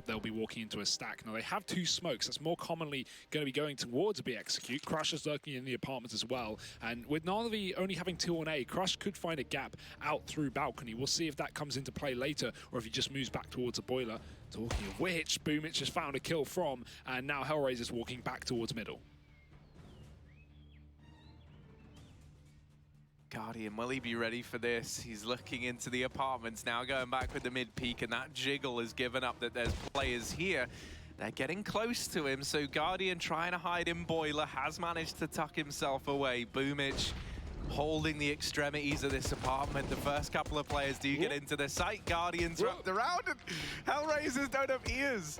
they'll be walking into a stack. Now, they have 2 smokes. That's more commonly going to be going towards a B execute. Crush is lurking in the apartments as well. And with Na'Vi only having 2 on A, Crush could find a gap out through balcony. We'll see if that comes into play later or if he just moves back towards a boiler. Talking of which, Boomich has found a kill from, and now HellRaisers walking back towards middle. Guardian, will he be ready for this? He's looking into the apartments now, going back with the mid-peak, and that jiggle has given up that there's players here. They're getting close to him, so Guardian trying to hide in boiler, has managed to tuck himself away. Boomich holding the extremities of this apartment. The first couple of players do get into the site. Guardian's wrapped around, and HellRaisers don't have ears.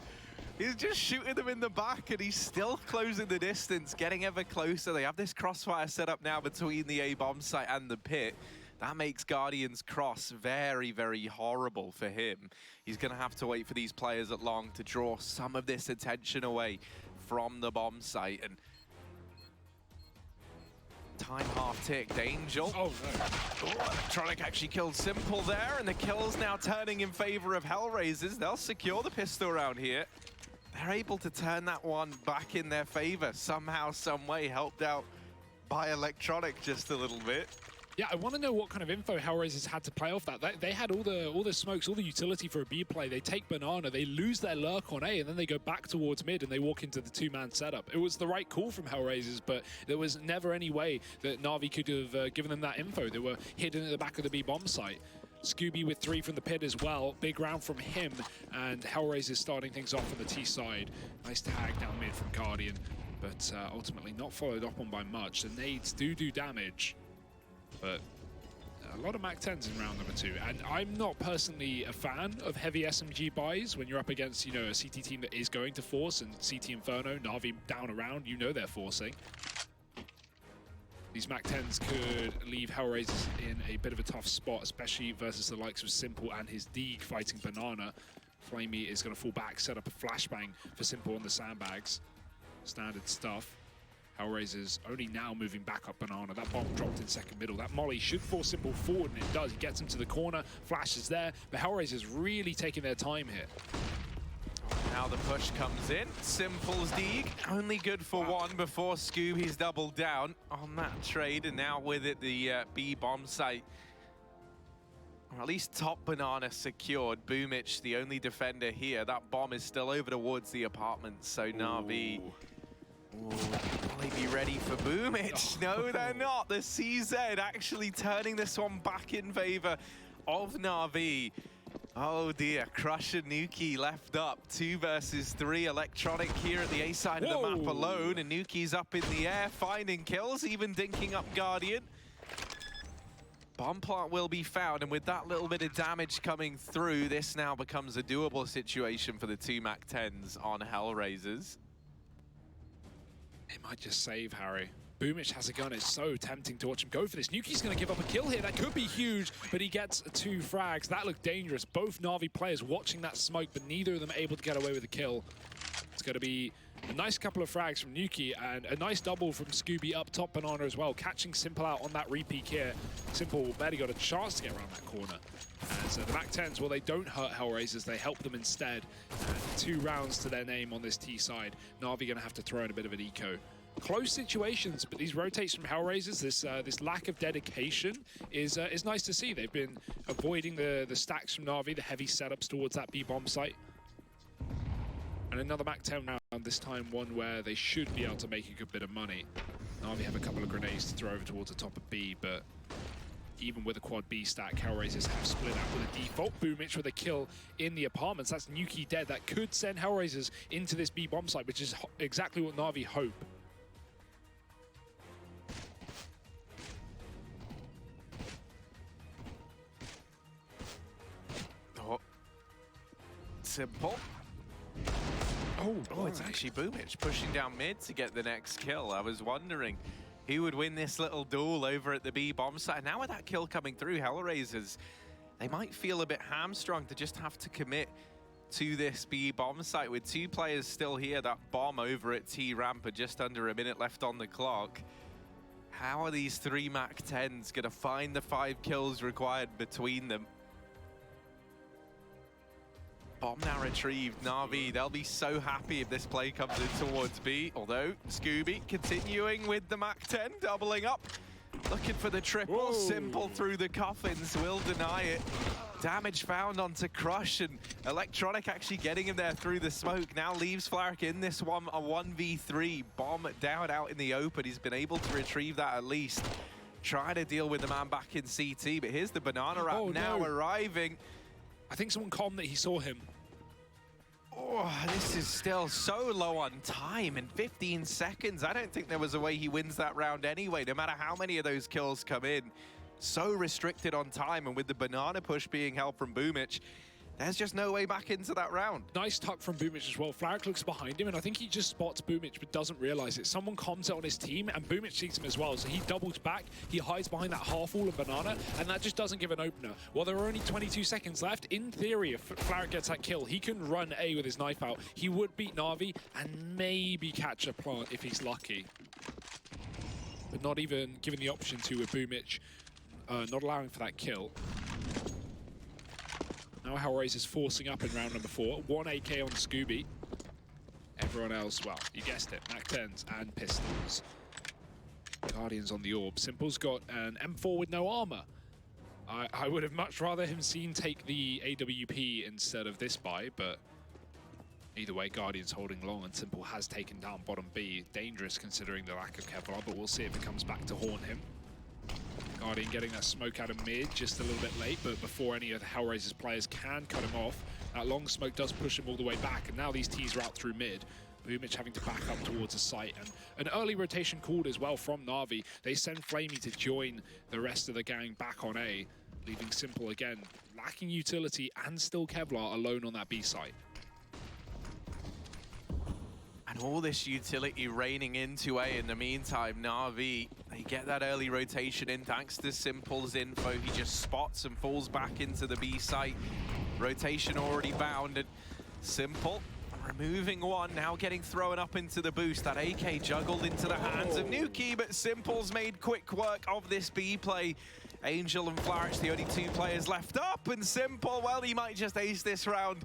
He's just shooting them in the back, and he's still closing the distance, getting ever closer. They have this crossfire set up now between the A-bomb site and the pit. That makes Guardian's cross very, very horrible for him. He's going to have to wait for these players at long to draw some of this attention away from the bomb site. And time half ticked. Angel. Oh, no. Electronic actually killed Simple there, and the kill's now turning in favor of HellRaisers. They'll secure the pistol round here. They're able to turn that one back in their favor somehow, some way, helped out by Electronic just a little bit. Yeah, I want to know what kind of info HellRaisers had to play off that. They had all the smokes, all the utility for a B play. They take Banana, they lose their lurk on A, and then they go back towards mid and they walk into the 2-man setup. It was the right call from HellRaisers, but there was never any way that Na'Vi could have given them that info. They were hidden at the back of the B bomb site. Scooby with 3 from the pit as well. Big round from him, and HellRaisers starting things off on the T side. Nice tag down mid from Guardian, but ultimately not followed up on by much. The nades do damage, but a lot of MAC-10s in round number 2. And I'm not personally a fan of heavy SMG buys when you're up against, you know, a CT team that is going to force, and CT Inferno, Na'Vi down around, you know they're forcing. These MAC-10s could leave HellRaisers in a bit of a tough spot, especially versus the likes of Simple and his Deeg fighting Banana. Flamey is going to fall back, set up a flashbang for Simple on the sandbags. Standard stuff. HellRaisers only now moving back up Banana. That bomb dropped in second middle. That molly should force Simple forward, and it does. He gets him to the corner. Flash is there, but HellRaisers really taking their time here. Now the push comes in. Simple's Deeg only good for one before Scooby's doubled down on that trade, and now with it the B bomb site, or at least top Banana secured. Boomich, the only defender here. That bomb is still over towards the apartments, so Na'Vi. Will they be ready for Boomich? No, they're not. The CZ actually turning this one back in favor of Na'Vi. Oh dear, Crush and Nuki left up. 2 versus 3. Electronic here at the A side of the map alone, and Nuki's up in the air, finding kills, even dinking up Guardian. Bomb plant will be found, and with that little bit of damage coming through, this now becomes a doable situation for the 2 MAC-10s on HellRaisers. It might just save Harry. Boomich has a gun. It's so tempting to watch him go for this. Nuki's going to give up a kill here. That could be huge, but he gets 2 frags. That looked dangerous. Both Na'Vi players watching that smoke, but neither of them able to get away with a kill. It's going to be a nice couple of frags from Nuki, and a nice double from Scooby up top Banana as well, catching Simple out on that repeat here. Simple barely got a chance to get around that corner. And so the MAC-10s, well, they don't hurt HellRaisers. They help them instead. And 2 rounds to their name on this T side. Na'Vi going to have to throw in a bit of an eco. Close situations, but these rotates from HellRaisers, this lack of dedication is nice to see. They've been avoiding the stacks from Na'Vi, the heavy setups towards that B-bomb site. And another MAC-10 round, this time one where they should be able to make a good bit of money. Na'Vi have a couple of grenades to throw over towards the top of B, but even with a quad B stack, HellRaisers have split out with a default. Boomich with a kill in the apartments. That's Nuki dead. That could send HellRaisers into this B-bomb site, which is exactly what Na'Vi hope. Simple. Oh, it's actually Boomich pushing down mid to get the next kill. I was wondering who would win this little duel over at the B bomb site. Now with that kill coming through, HellRaisers, they might feel a bit hamstrung to just have to commit to this B bomb site with 2 players still here. That bomb over at T ramp, just under a minute left on the clock. How are these 3 MAC-10s going to find the 5 kills required between them? Bomb now retrieved. Na'Vi, they'll be so happy if this play comes in towards B. Although, Scooby continuing with the Mac-10, doubling up. Looking for the triple. Whoa. Simple through the coffins, will deny it. Damage found onto Crush, and Electronic actually getting him there through the smoke. Now leaves Flaric in this one, a 1v3. Bomb down out in the open. He's been able to retrieve that at least. Trying to deal with the man back in CT, but here's the banana wrap now arriving. I think someone commented that he saw him. Oh, this is still so low on time. In 15 seconds, I don't think there was a way he wins that round anyway, no matter how many of those kills come in. So restricted on time, and with the banana push being held from Boomich, there's just no way back into that round. Nice tuck from Boomich as well. Flaric looks behind him, and I think he just spots Boomich but doesn't realize it. Someone comms it on his team, and Boomich sees him as well. So he doubles back, he hides behind that half wall of banana, and that just doesn't give an opener. While there are only 22 seconds left, in theory, if Flaric gets that kill, he can run A with his knife out. He would beat Na'Vi and maybe catch a plant if he's lucky. But not even given the option to with Boomich, not allowing for that kill. Now HellRaisers forcing up in round number 4. 1 AK on Scooby. Everyone else, well, you guessed it, Mac-10s and pistols. Guardians on the orb. Simple's got an M4 with no armor. I would have much rather him seen take the AWP instead of this buy, but either way, Guardian's holding long, and Simple has taken down bottom B. Dangerous considering the lack of Kevlar, but we'll see if it comes back to haunt him. Guardian getting that smoke out of mid, just a little bit late, but before any of the HellRaisers players can cut him off, that long smoke does push him all the way back, and now these T's are out through mid. Boomich having to back up towards the site, and an early rotation called as well from Na'Vi. They send Flamey to join the rest of the gang back on A, leaving Simple again, lacking utility and still Kevlar alone on that B site. And all this utility raining into A in the meantime. Na'Vi, they get that early rotation in thanks to Simple's info. He just spots and falls back into the B site. Rotation already bound, and Simple removing one, now getting thrown up into the boost. That AK juggled into the hands of Nuki, but Simple's made quick work of this B play. Angel and Flaric, the only 2 players left up, and Simple, well, he might just ace this round.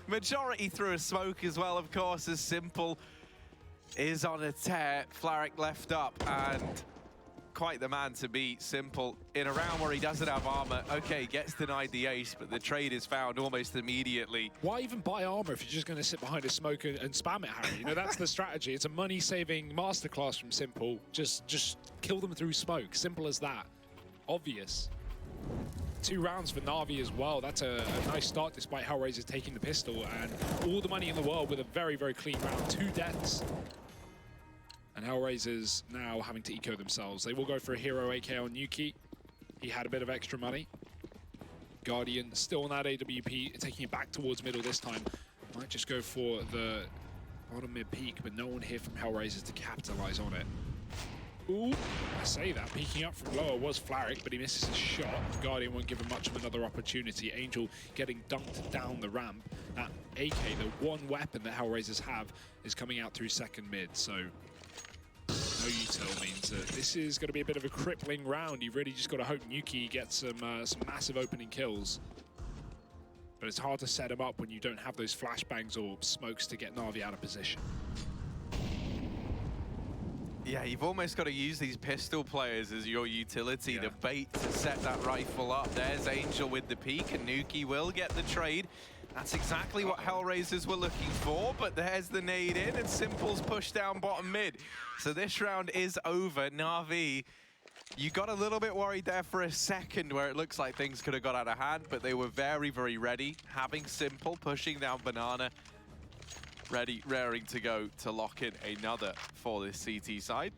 Majority through a smoke as well, of course, as Simple is on a tear. Flaric left up, and quite the man to beat. Simple in a round where he doesn't have armor. Okay, gets denied the ace, but the trade is found almost immediately. Why even buy armor if you're just going to sit behind a smoke and spam it, Harry? You know, that's the strategy. It's a money-saving masterclass from Simple. Just kill them through smoke. Simple as that. Obvious. 2 rounds for Na'Vi as well. That's a nice start despite HellRaisers taking the pistol, and all the money in the world with a very, very clean round. 2 deaths. And HellRaisers now having to eco themselves. They will go for a hero AK on Nuki. He had a bit of extra money. Guardian still on that AWP, taking it back towards middle this time. Might just go for the bottom mid peak, but no one here from HellRaisers to capitalize on it. Ooh, I say that. Peeking up from lower was Flaric, but he misses his shot. Guardian won't give him much of another opportunity. Angel getting dunked down the ramp. That AK, the one weapon that HellRaisers have, is coming out through second mid, so no util means that this is going to be a bit of a crippling round. You've really just got to hope Nuki gets some massive opening kills. But it's hard to set him up when you don't have those flashbangs or smokes to get Na'Vi out of position. Yeah, you've almost got to use these pistol players as your utility, the bait to set that rifle up. There's Angel with the peek, and Nuki will get the trade. That's exactly what HellRaisers were looking for, but there's the nade in, and Simple's pushed down bottom mid. So this round is over. Na'Vi, you got a little bit worried there for a second where it looks like things could have got out of hand, but they were very, very ready. Having Simple pushing down Banana, ready, raring to go to lock in another for this CT side.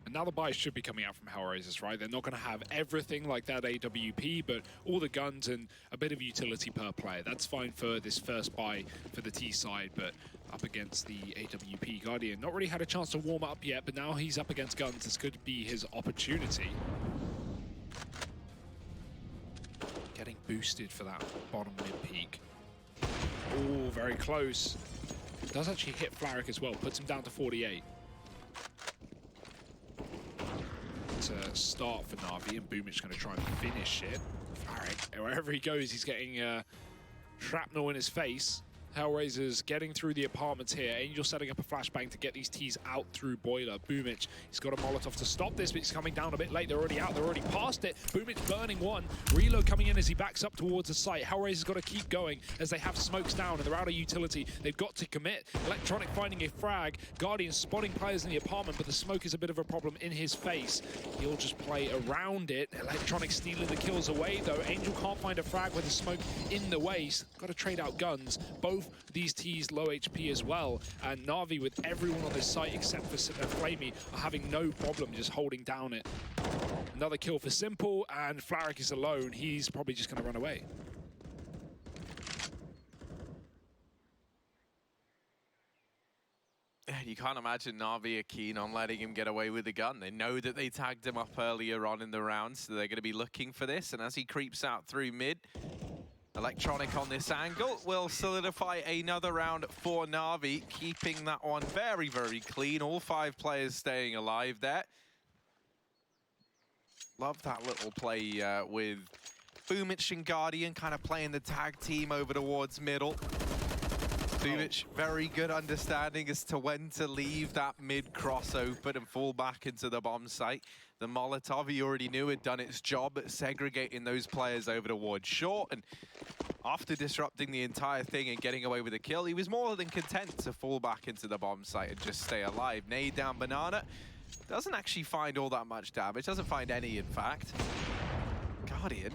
And now the buys should be coming out from HellRaisers, right? They're not going to have everything like that AWP, but all the guns and a bit of utility per player. That's fine for this first buy for the T side, but up against the AWP Guardian. Not really had a chance to warm up yet, but now he's up against guns. This could be his opportunity. Getting boosted for that bottom mid peak. Oh, very close. Does actually hit Flaric as well, puts him down to 48. To start for Na'Vi, and Boomich going to try and finish it. Flaric Wherever he goes, he's getting shrapnel in his face. HellRaisers getting through the apartments here. Angel setting up a flashbang to get these T's out through Boiler. Boomich, he's got a Molotov to stop this, but he's coming down a bit late. They're already out. They're already past it. Boomich burning one. Reload coming in as he backs up towards the site. HellRaisers got to keep going as they have smokes down and they're out of utility. They've got to commit. Electronic finding a frag. Guardian spotting players in the apartment, but the smoke is a bit of a problem in his face. He'll just play around it. Electronic stealing the kills away, though. Angel can't find a frag with the smoke in the way. He's got to trade out guns. Both these T's low HP as well, and Na'Vi with everyone on this site except for Flamey are having no problem just holding down it. Another kill for Simple, and Flaric is alone. He's probably just going to run away. You can't imagine Na'Vi are keen on letting him get away with the gun. They know that they tagged him up earlier on in the round, so they're going to be looking for this, and as he creeps out through mid, Electronic on this angle will solidify another round for Na'Vi, keeping that one very, very clean. All 5 players staying alive there. Love that little play with Boomich and Guardian kind of playing the tag team over towards middle. Boomich, very good understanding as to when to leave that mid-cross open and fall back into the bomb site. The Molotov, he already knew, had done its job at segregating those players over towards short, and after disrupting the entire thing and getting away with a kill, he was more than content to fall back into the bomb site and just stay alive. Nade down Banana. Doesn't actually find all that much damage. Doesn't find any, in fact. Guardian.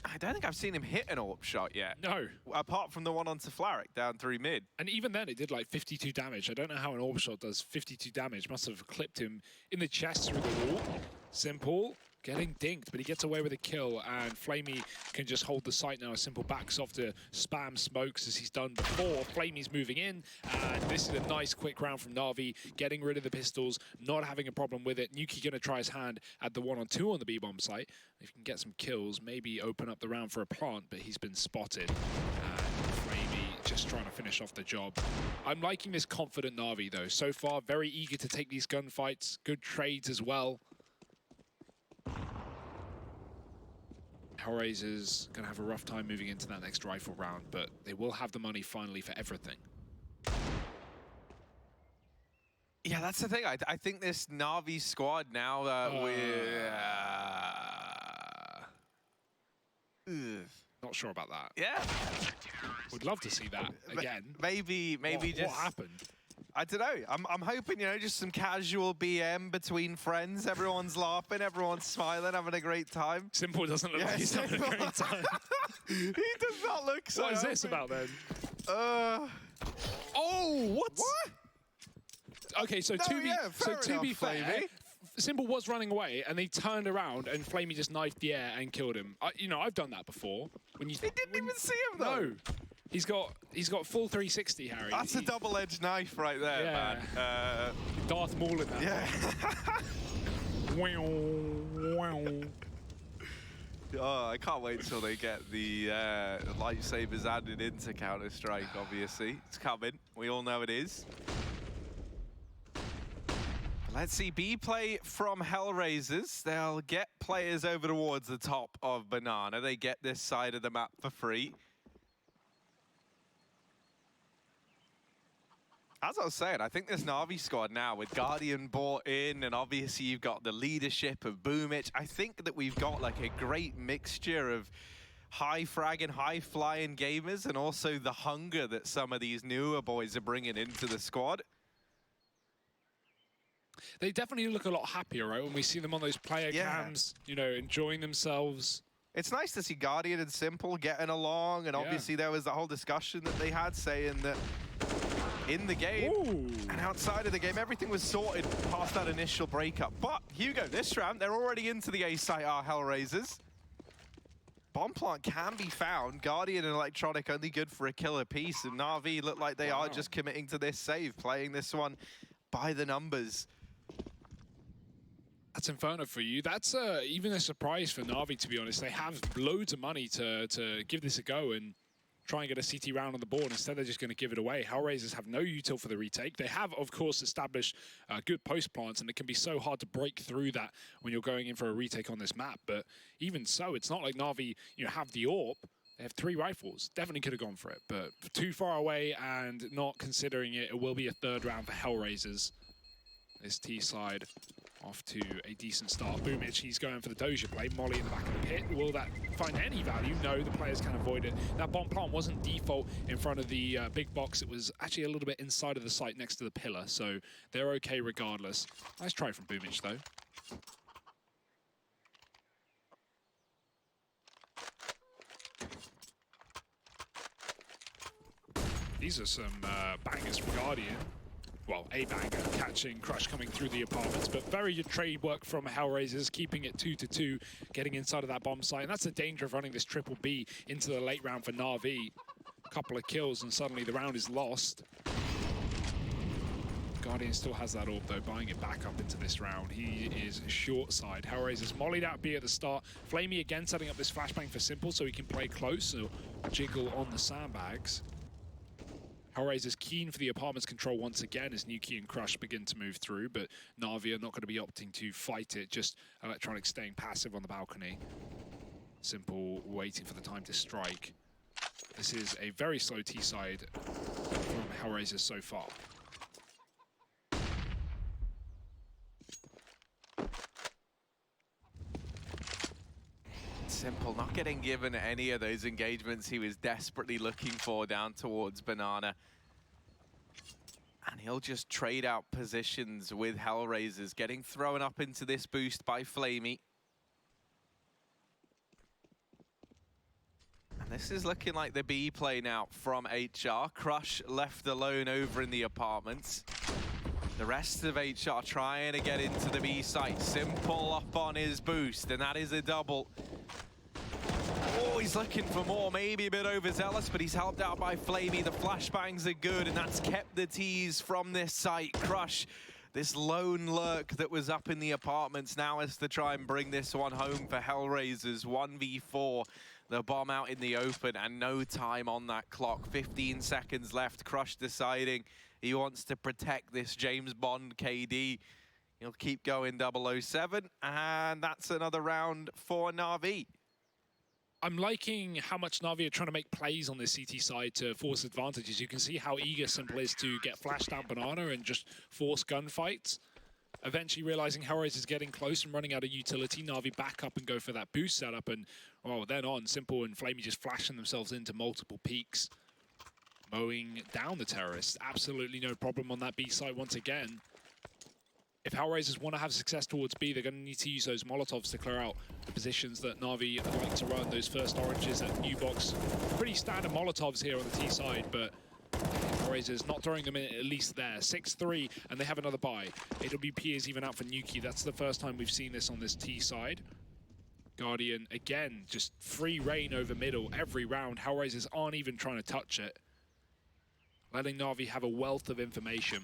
I don't think I've seen him hit an AWP shot yet. No. Apart from the one onto Flaric down through mid. And even then, it did like 52 damage. I don't know how an AWP shot does 52 damage. Must have clipped him in the chest through the wall. Simple getting dinked, but he gets away with a kill, and Flamey can just hold the site now. Simple backs off to spam smokes as he's done before. Flamey's moving in, and this is a nice quick round from Na'Vi, getting rid of the pistols, not having a problem with it. Nuki gonna try his hand at the 1-on-2 on the B-bomb site. If he can get some kills, maybe open up the round for a plant, but he's been spotted. And Flamey just trying to finish off the job. I'm liking this confident Na'Vi though. So far, very eager to take these gunfights. Good trades as well. HellRaisers gonna have a rough time moving into that next rifle round, but they will have the money finally for everything. Yeah, that's the thing. I think this Na'Vi squad now not sure about that. Yeah. Would love to see that again. Maybe just... What happened? I don't know. I'm hoping, you know, just some casual BM between friends. Everyone's laughing, everyone's smiling, having a great time. Simple doesn't look like he's having a great time. He does not look so What is happy. this about then? Oh, what? What? Okay, so No, to be fair, Flamey. Simple was running away, and they turned around, and Flamey just knifed the air and killed him. You know, I've done that before. When you He didn't even see him though. No. He's got full 360, Harry. That's a double-edged knife right there, man. Darth Maul in that. Yeah. Oh, I can't wait till they get the lightsabers added into Counter-Strike, obviously. It's coming. We all know it is. Let's see, B play from HellRaisers. They'll get players over towards the top of Banana. They get this side of the map for free. As I was saying, I think this Na'Vi squad now, with Guardian bought in, and obviously you've got the leadership of Boomich, I think that we've got like a great mixture of high fragging, high flying gamers, and also the hunger that some of these newer boys are bringing into the squad. They definitely look a lot happier, right? When we see them on those player cams, you know, enjoying themselves. It's nice to see Guardian and Simple getting along, and obviously there was the whole discussion that they had saying that in the game and outside of the game, everything was sorted past that initial breakup. But Hugo, this round, they're already into the A site, our HellRaisers. Bomb plant can be found. Guardian and Electronic only good for a kill apiece, and Na'Vi look like they are just committing to this save, playing this one by the numbers. That's Inferno for you. That's even a surprise for Na'Vi, to be honest. They have loads of money to give this a go, and try and get a CT round on the board. Instead, they're just going to give it away. HellRaisers have no util for the retake. They have, of course, established good post plants, and it can be so hard to break through that when you're going in for a retake on this map. But even so, it's not like Na'Vi have the AWP. They have 3 rifles. Definitely could have gone for it, but too far away and not considering it. It will be a 3rd round for HellRaisers. This T side off to a decent start. Boomich, he's going for the Doja play. Molly in the back of the pit. Will that find any value? No, the players can avoid it. That bomb plant wasn't default in front of the big box. It was actually a little bit inside of the site next to the pillar, so they're okay regardless. Nice try from Boomich, though. These are some bangers from Guardian. Well, a banger, catching Crush coming through the apartments, but very good trade work from HellRaisers, keeping it 2-2, getting inside of that bomb site. And that's the danger of running this triple B into the late round for Na'Vi. Couple of kills and suddenly the round is lost. Guardian still has that AWP though, buying it back up into this round. He is short side. HellRaisers mollied out B at the start. Flamey again setting up this flashbang for Simple so he can play close, so jiggle on the sandbags. HellRaisers keen for the apartments control once again as Nuki and Crush begin to move through, but Na'Vi are not going to be opting to fight it, just Electronic staying passive on the balcony. Simple waiting for the time to strike. This is a very slow T-side from HellRaisers so far. Simple not getting given any of those engagements he was desperately looking for down towards Banana. And he'll just trade out positions with HellRaisers, getting thrown up into this boost by Flamey. And this is looking like the B play now from HR. Crush left alone over in the apartments. The rest of HR trying to get into the B site. Simple up on his boost, and that is a double. Oh, he's looking for more, maybe a bit overzealous, but he's helped out by Flamey. The flashbangs are good, and that's kept the T's from this site. Crush, this lone lurk that was up in the apartments, now is to try and bring this one home for HellRaisers. 1v4, the bomb out in the open, and no time on that clock. 15 seconds left. Crush deciding he wants to protect this James Bond KD. He'll keep going 007, and that's another round for Na'Vi. I'm liking how much Na'Vi are trying to make plays on this CT side to force advantages. You can see how eager Simple is to get flashed down Banana and just force gunfights. Eventually realizing HellRaisers is getting close and running out of utility, Na'Vi back up and go for that boost setup. And, well, then on, Simple and Flamey just flashing themselves into multiple peaks. Mowing down the terrorists. Absolutely no problem on that B side once again. If HellRaisers want to have success towards B, they're going to need to use those Molotovs to clear out the positions that Na'Vi like to run. Those first oranges at New Box. Pretty standard Molotovs here on the T side, but HellRaisers not throwing them in at least there. 6-3, and they have another buy. AWP is even out for Nuki. That's the first time we've seen this on this T side. Guardian, again, just free reign over middle every round. HellRaisers aren't even trying to touch it. Letting Na'Vi have a wealth of information.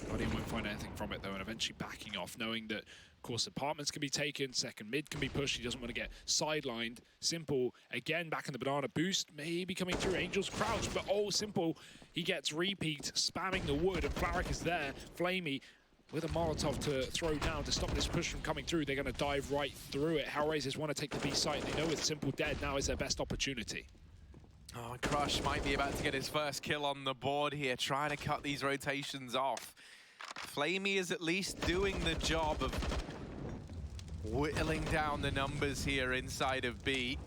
Guardian won't find anything from it though, and eventually backing off, knowing that, of course, apartments can be taken, second mid can be pushed. He doesn't want to get sidelined. Simple, again, back in the Banana boost, maybe coming through. Angel's crouch, but oh, Simple, he gets repeat, spamming the wood, and Flaric is there. Flamey with a Molotov to throw down to stop this push from coming through. They're going to dive right through it. HellRaisers want to take the B site. They know with Simple dead, now is their best opportunity. Oh, Crush might be about to get his first kill on the board here, trying to cut these rotations off. Flamey is at least doing the job of whittling down the numbers here inside of B.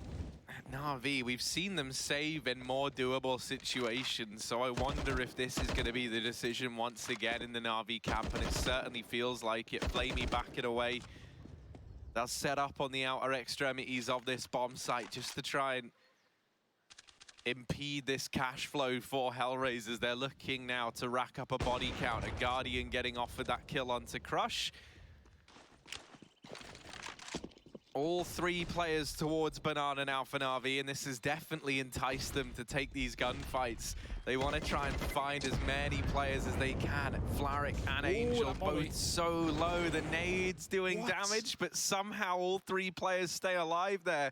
Na'Vi, we've seen them save in more doable situations, so I wonder if this is going to be the decision once again in the Na'Vi camp, and it certainly feels like it. Flamey back it away. They'll set up on the outer extremities of this bomb site just to try and impede this cash flow for HellRaisers. They're looking now to rack up a body count. A Guardian getting offered that kill onto Crush. All 3 players towards Banana now for Na'Vi, and this has definitely enticed them to take these gunfights. They want to try and find as many players as they can. Flaric and Angel both so low. The nades doing damage, but somehow all 3 players stay alive there.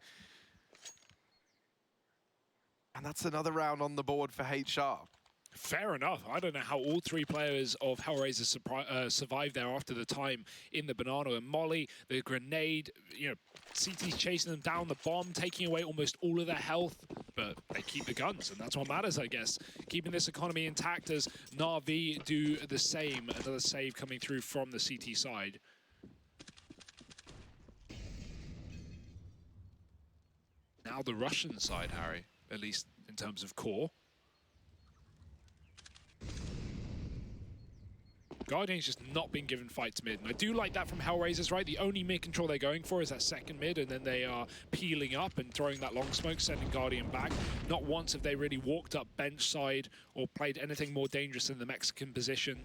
And that's another round on the board for HR. Fair enough. I don't know how all three players of HellRaisers survived there after the time in the banana. And Molly, the grenade, you know, CT's chasing them down, the bomb, taking away almost all of their health. But they keep the guns, and that's what matters, I guess. Keeping this economy intact as Na'Vi do the same. Another save coming through from the CT side. Now the Russian side, Harry, at least in terms of core. Guardian's just not been given fights mid, and I do like that from HellRaisers, right? The only mid control they're going for is that second mid, and then they are peeling up and throwing that long smoke, sending Guardian back. Not once have they really walked up bench side or played anything more dangerous in the Mexican position.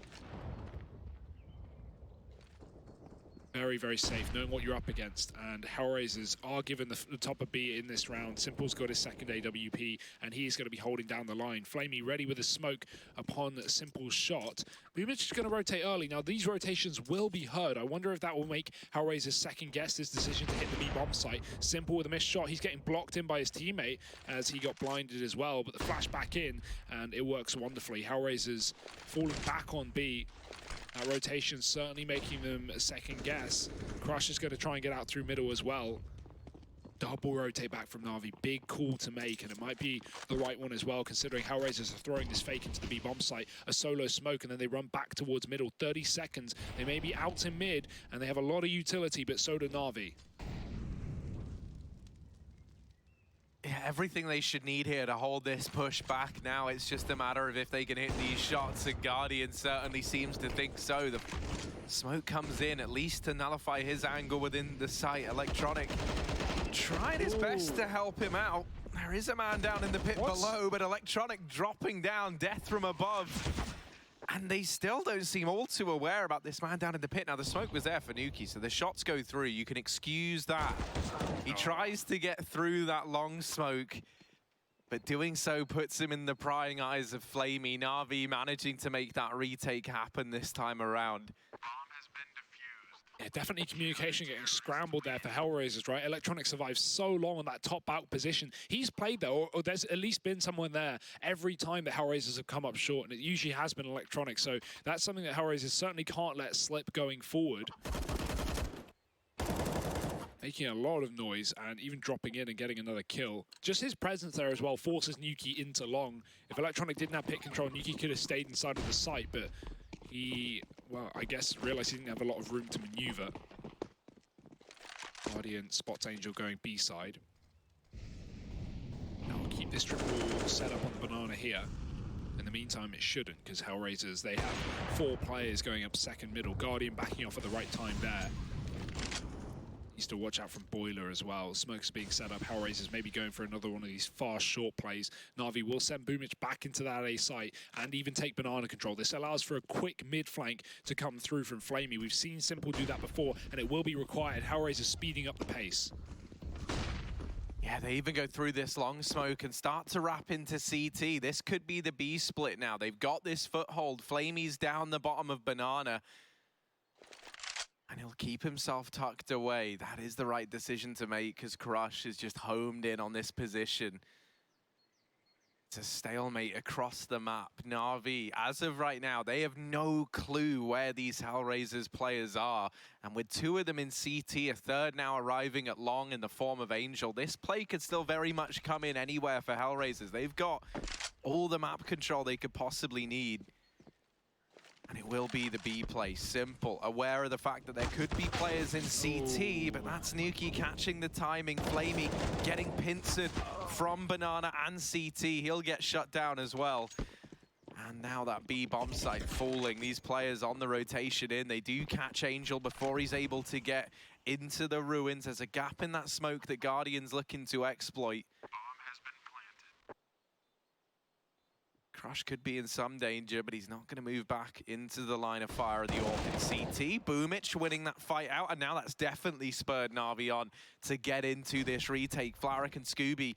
Very, very safe, knowing what you're up against. And HellRaisers are given the top of B in this round. Simple's got his second AWP, and he's going to be holding down the line. Flamey ready with a smoke upon Simple's shot. Boomich is going to rotate early. Now, these rotations will be heard. I wonder if that will make HellRaisers second-guess his decision to hit the B bomb site. Simple with a missed shot. He's getting blocked in by his teammate as he got blinded as well. But the flash back in, and it works wonderfully. HellRaisers falling back on B. That rotation certainly making them a second guess. Crush is going to try and get out through middle as well. Double rotate back from Na'Vi. Big call to make, and it might be the right one as well, considering HellRaisers are throwing this fake into the B bomb site. A solo smoke, and then they run back towards middle. 30 seconds. They may be out in mid, and they have a lot of utility, but so do Na'Vi. Yeah, everything they should need here to hold this push back now. It's just a matter of if they can hit these shots, and Guardian certainly seems to think so. The smoke comes in, at least to nullify his angle within the site. Electronic tried his best to help him out. There is a man down in the pit below, but Electronic dropping down, death from above. And they still don't seem all too aware about this man down in the pit. Now, the smoke was there for Nuki, so the shots go through. You can excuse that. He tries to get through that long smoke, but doing so puts him in the prying eyes of Flamey. Na'Vi managing to make that retake happen this time around. Yeah, definitely communication getting scrambled there for HellRaisers, right? Electronic survived so long on that top out position. He's played there, or there's at least been someone there every time that HellRaisers have come up short, and it usually has been Electronic, so that's something that HellRaisers certainly can't let slip going forward. Making a lot of noise and even dropping in and getting another kill. Just his presence there as well forces Nuki into long. If Electronic didn't have pit control, Nuki could have stayed inside of the site, but he, well, I guess realized he didn't have a lot of room to maneuver. Guardian spots Angel going B side. Now we'll keep this triple set up on the banana here. In the meantime, it shouldn't, because HellRaisers, they have 4 players going up second middle. Guardian backing off at the right time there. Needs to watch out from Boiler as well. Smoke's being set up. HellRaisers maybe going for another one of these fast, short plays. Na'Vi will send Boomich back into that A site and even take banana control. This allows for a quick mid-flank to come through from Flamey. We've seen Simple do that before, and it will be required. HellRaisers speeding up the pace. Yeah, they even go through this long smoke and start to wrap into CT. This could be the B split now. They've got this foothold. Flamey's down the bottom of banana. And he'll keep himself tucked away. That is the right decision to make, because Crush is just homed in on this position. It's a stalemate across the map. Na'Vi, as of right now, they have no clue where these HellRaisers players are. And with 2 of them in CT, a third now arriving at long in the form of Angel, this play could still very much come in anywhere for HellRaisers. They've got all the map control they could possibly need. And it will be the B play. Simple, aware of the fact that there could be players in CT, but that's Nuki catching the timing. Flamey getting pincered from banana and CT. He'll get shut down as well. And now that B bomb site falling. These players on the rotation in. They do catch Angel before he's able to get into the ruins. There's a gap in that smoke that Guardian's looking to exploit. Crush could be in some danger, but he's not going to move back into the line of fire of the AWP in CT. Boomich winning that fight out, and now that's definitely spurred Na'Vi on to get into this retake. Flaric and Scooby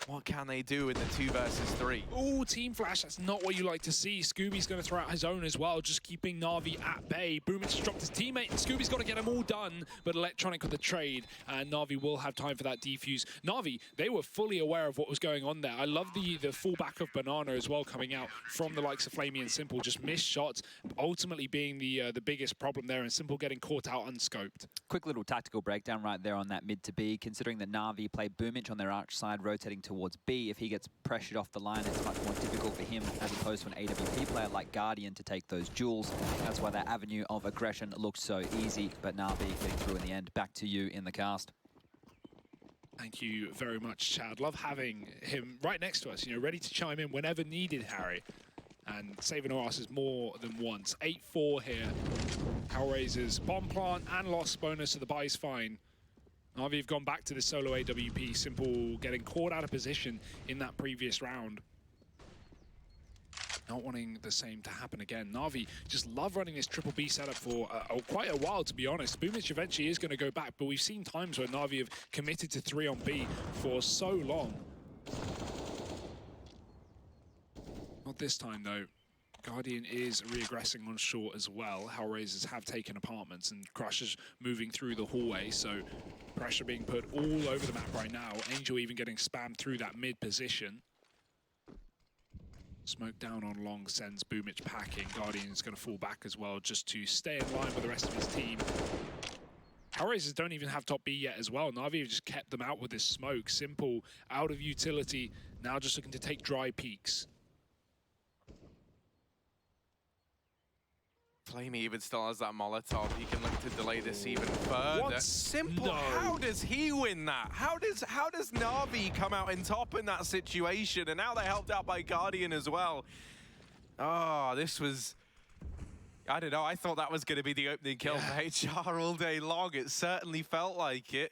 What can they do in the 2 versus 3? Oh, team flash, that's not what you like to see. Scooby's going to throw out his own as well, just keeping Na'Vi at bay. Boomich has dropped his teammate, and Scooby's got to get them all done, but Electronic with the trade, and Na'Vi will have time for that defuse. Na'Vi, they were fully aware of what was going on there. I love the fullback of Banana as well coming out from the likes of Flamey and Simple, just missed shots, ultimately being the biggest problem there, and Simple getting caught out unscoped. Quick little tactical breakdown right there on that mid to B, considering that Na'Vi play Boomich on their arch side, rotating towards B. If he gets pressured off the line, it's much more difficult for him as opposed to an AWP player like Guardian to take those duels. That's why that avenue of aggression looks so easy, but Na'Vi getting through in the end. Back to you in the cast. Thank you very much, Chad. Love having him right next to us, you know, ready to chime in whenever needed, Harry. And saving our asses more than once. 8-4 here. HellRaisers bomb plant and loss bonus, so the buy's fine. Na'Vi have gone back to the solo AWP. Simple getting caught out of position in that previous round. Not wanting the same to happen again. Na'Vi just love running this triple B setup for quite a while, to be honest. Boomich eventually is going to go back, but we've seen times where Na'Vi have committed to 3 on B for so long. Not this time, though. Guardian is reaggressing on short as well. HellRaisers have taken apartments, and Crush is moving through the hallway, so pressure being put all over the map right now. Angel even getting spammed through that mid position. Smoke down on long sends Boomich packing. Guardian is going to fall back as well, just to stay in line with the rest of his team. HellRaisers don't even have top B yet as well. Na'Vi have just kept them out with this smoke. Simple, out of utility, now just looking to take dry peaks. Flamey even still has that Molotov. He can look to delay this even further. What? Simple. No. How does he win that? How does Na'Vi come out in top in that situation? And now they're helped out by Guardian as well. Oh, this was... I don't know. I thought that was going to be the opening kill for HR all day long. It certainly felt like it.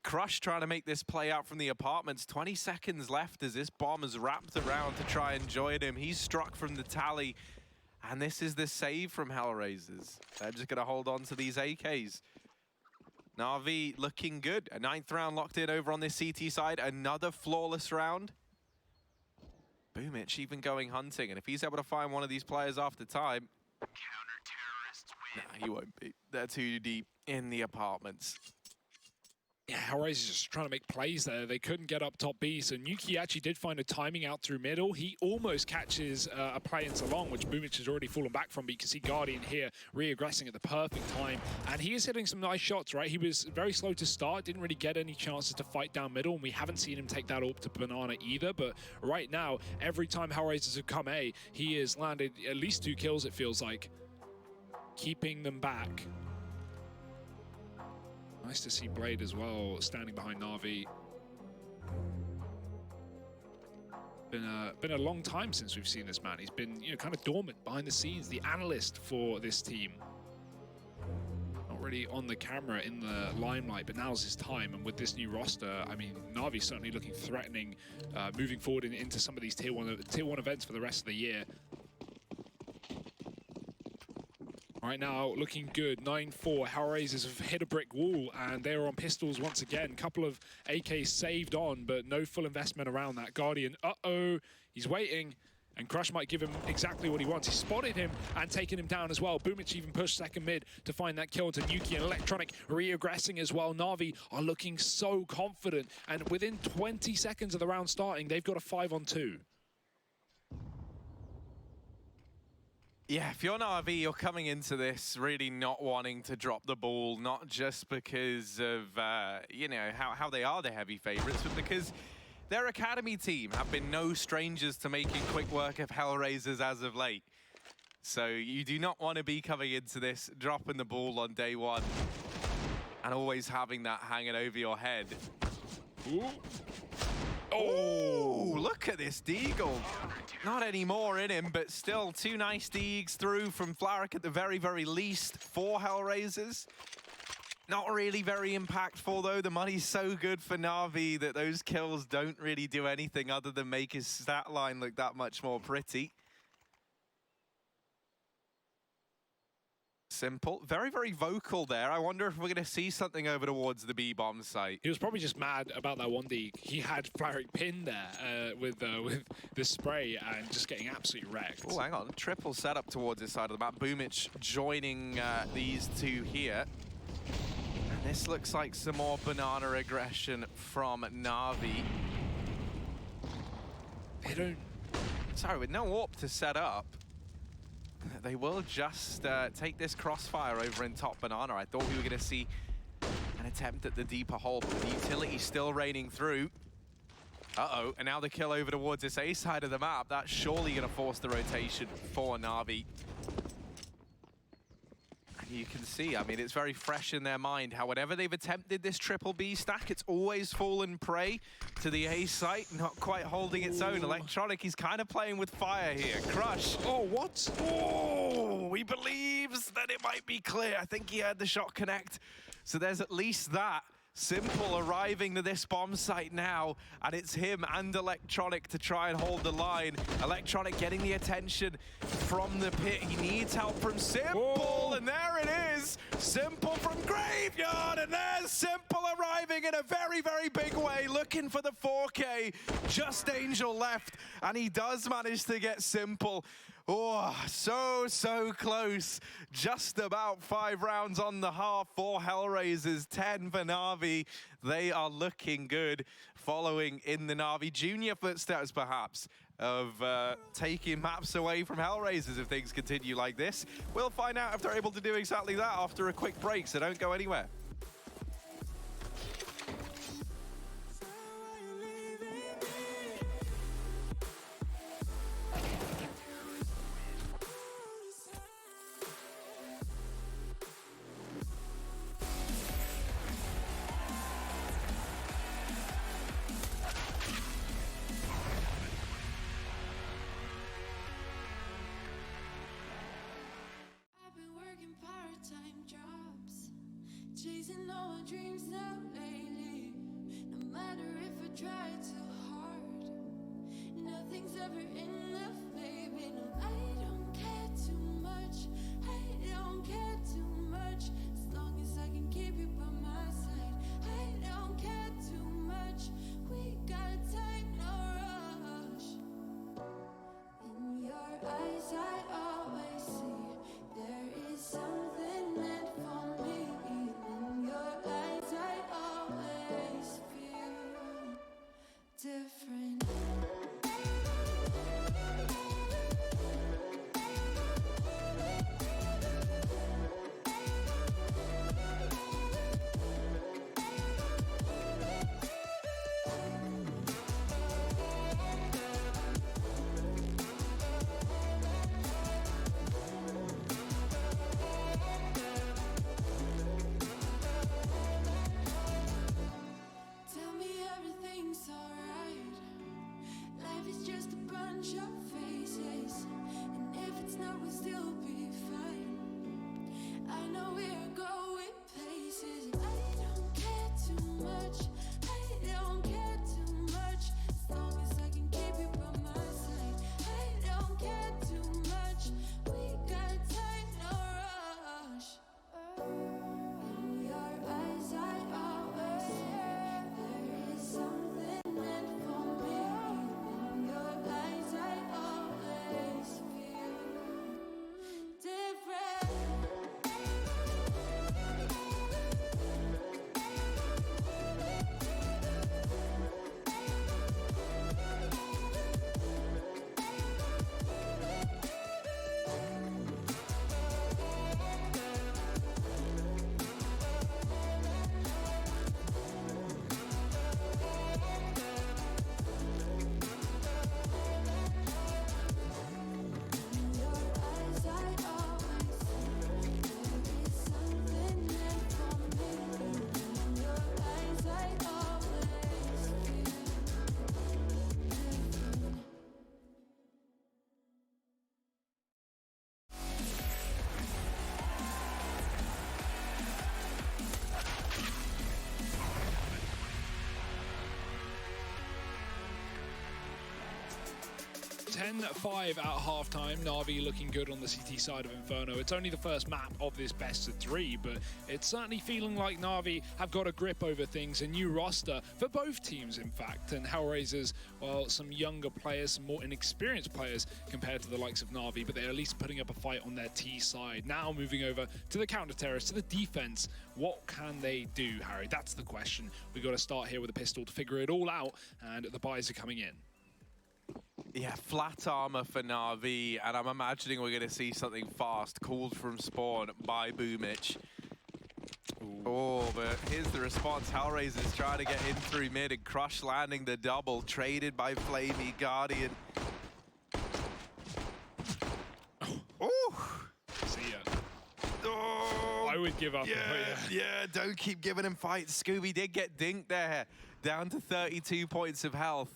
Crush trying to make this play out from the apartments. 20 seconds left as this bomb is wrapped around to try and join him. He's struck from the tally. And this is the save from HellRaisers. They're just going to hold on to these AKs. Na'Vi looking good. A 9th round locked in over on this CT side. Another flawless round. Boomich even going hunting. And if he's able to find one of these players after time... Nah, he won't be. They're too deep in the apartments. Yeah, HellRaisers just trying to make plays there. They couldn't get up top B, so Nuki actually did find a timing out through middle. He almost catches a play into long, which Boomich has already fallen back from, but you can see Guardian here re-aggressing at the perfect time. And he is hitting some nice shots, right? He was very slow to start, didn't really get any chances to fight down middle, and we haven't seen him take that up to Banana either. But right now, every time HellRaisers have come A, he has landed at least 2 kills, it feels like, keeping them back. Nice to see Blade as well, standing behind Na'Vi. Been a long time since we've seen this man. He's been, you know, kind of dormant behind the scenes, the analyst for this team. Not really on the camera in the limelight, but now's his time. And with this new roster, I mean, Na'Vi's certainly looking threatening, moving forward into some of these tier one events for the rest of the year. Right now, looking good. 9-4. HellRaisers have hit a brick wall, and they are on pistols once again. Couple of AKs saved on, but no full investment around that. Guardian, uh-oh, he's waiting, and Crush might give him exactly what he wants. He spotted him and taken him down as well. Boomich even pushed second mid to find that kill into Nuki, and Electronic re-aggressing as well. Na'Vi are looking so confident, and within 20 seconds of the round starting, they've got a 5-on-2. Yeah, if you're Na'Vi, you're coming into this really not wanting to drop the ball, not just because of, you know, how they are the heavy favorites, but because their academy team have been no strangers to making quick work of HellRaisers as of late. So you do not want to be coming into this, dropping the ball on day one, and always having that hanging over your head. Ooh. Oh, look at this Deagle. Not any more in him, but still 2 nice Deags through from Flaric at the very, very least for HellRaisers. Not really very impactful, though. The money's so good for Na'Vi that those kills don't really do anything other than make his stat line look that much more pretty. Simple. Very, very vocal there. I wonder if we're going to see something over towards the B-bomb site. He was probably just mad about that 1D. He had Flaric pinned there with the spray and just getting absolutely wrecked. Oh, hang on. Triple setup towards this side of the map. Boomich joining these two here. And this looks like some more banana aggression from Na'Vi. They don't... Sorry, with no AWP to set up, they will just take this crossfire over in top banana. I thought we were going to see an attempt at the deeper hole, but the utility still raining through. Uh-oh, and now the kill over towards this A side of the map. That's surely going to force the rotation for Na'Vi. You can see, I mean, it's very fresh in their mind how whenever they've attempted this triple B stack, it's always fallen prey to the A site, not quite holding its own. Electronic, he's kind of playing with fire here. Crush. Oh, what? Oh, he believes that it might be clear. I think he heard the shot connect. So there's at least that. Simple arriving to this bomb site now, and it's him and Electronic to try and hold the line. Electronic getting the attention from the pit. He needs help from Simple, Whoa. And there it is. Simple from Graveyard, and there's Simple arriving in a very, very big way, looking for the 4K. Just Angel left, and he does manage to get Simple. Oh, so close. Just about 5 rounds on the half for HellRaisers, 10 for Na'Vi. They are looking good, following in the Na'Vi junior footsteps, perhaps, of taking maps away from HellRaisers if things continue like this. We'll find out if they're able to do exactly that after a quick break, so don't go anywhere. Chasing all my dreams now lately. No matter if I try too hard, nothing's ever enough, baby. No, I don't care too much. I don't care too much. As long as I can keep you by my side. I don't care too much. We got time, no rush. In your eyes, I always see there is something meant for me. Different. Tell me everything's alright. Life is just a bunch of faces, and if it's not, we'll still be fine. I know we're going places. I don't care too much. I don't care too much. As long as I can keep you by my side. I don't care too much. We got time, no rush. In your eyes, I always see there is something meant for me. In your eyes, I always feel different. 10-5 at halftime. Na'Vi looking good on the CT side of Inferno. It's only the first map of this best of 3, but it's certainly feeling like Na'Vi have got a grip over things. A new roster for both teams, in fact. And HellRaisers, well, some younger players, some more inexperienced players compared to the likes of Na'Vi, but they're at least putting up a fight on their T side. Now moving over to the counter-terrorists, to the defense. What can they do, Harry? That's the question. We've got to start here with a pistol to figure it all out, and the buys are coming in. Yeah, flat armor for Na'Vi, and I'm imagining we're going to see something fast called from spawn by Boomich. Oh, but here's the response. HellRaisers trying to get in through mid, and Crush landing the double, traded by Flamey Guardian. Oh! See ya. Oh! I would give up. Yeah, don't keep giving him fights. Scooby did get dinked there, down to 32 points of health.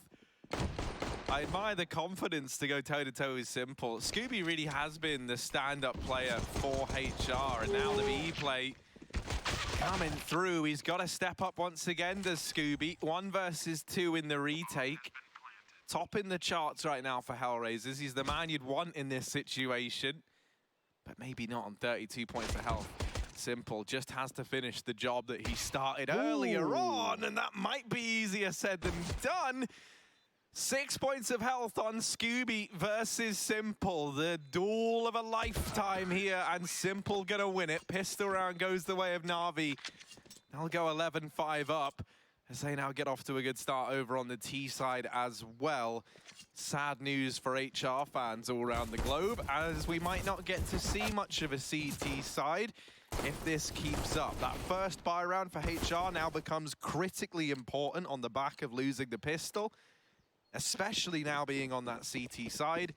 I admire the confidence to go toe-to-toe with Simple. Scooby really has been the stand-up player for HR, and now the B play coming through. He's got to step up once again, does Scooby. 1 versus 2 in the retake. Top in the charts right now for HellRaisers. He's the man you'd want in this situation, but maybe not on 32 points of health. Simple just has to finish the job that he started earlier on, and that might be easier said than done. 6 points of health on Scooby versus Simple. The duel of a lifetime here, and Simple gonna win it. Pistol round goes the way of Na'Vi. They'll go 11-5 up as they now get off to a good start over on the T side as well. Sad news for HR fans all around the globe, as we might not get to see much of a CT side if this keeps up. That first buy round for HR now becomes critically important on the back of losing the pistol, especially now being on that CT side.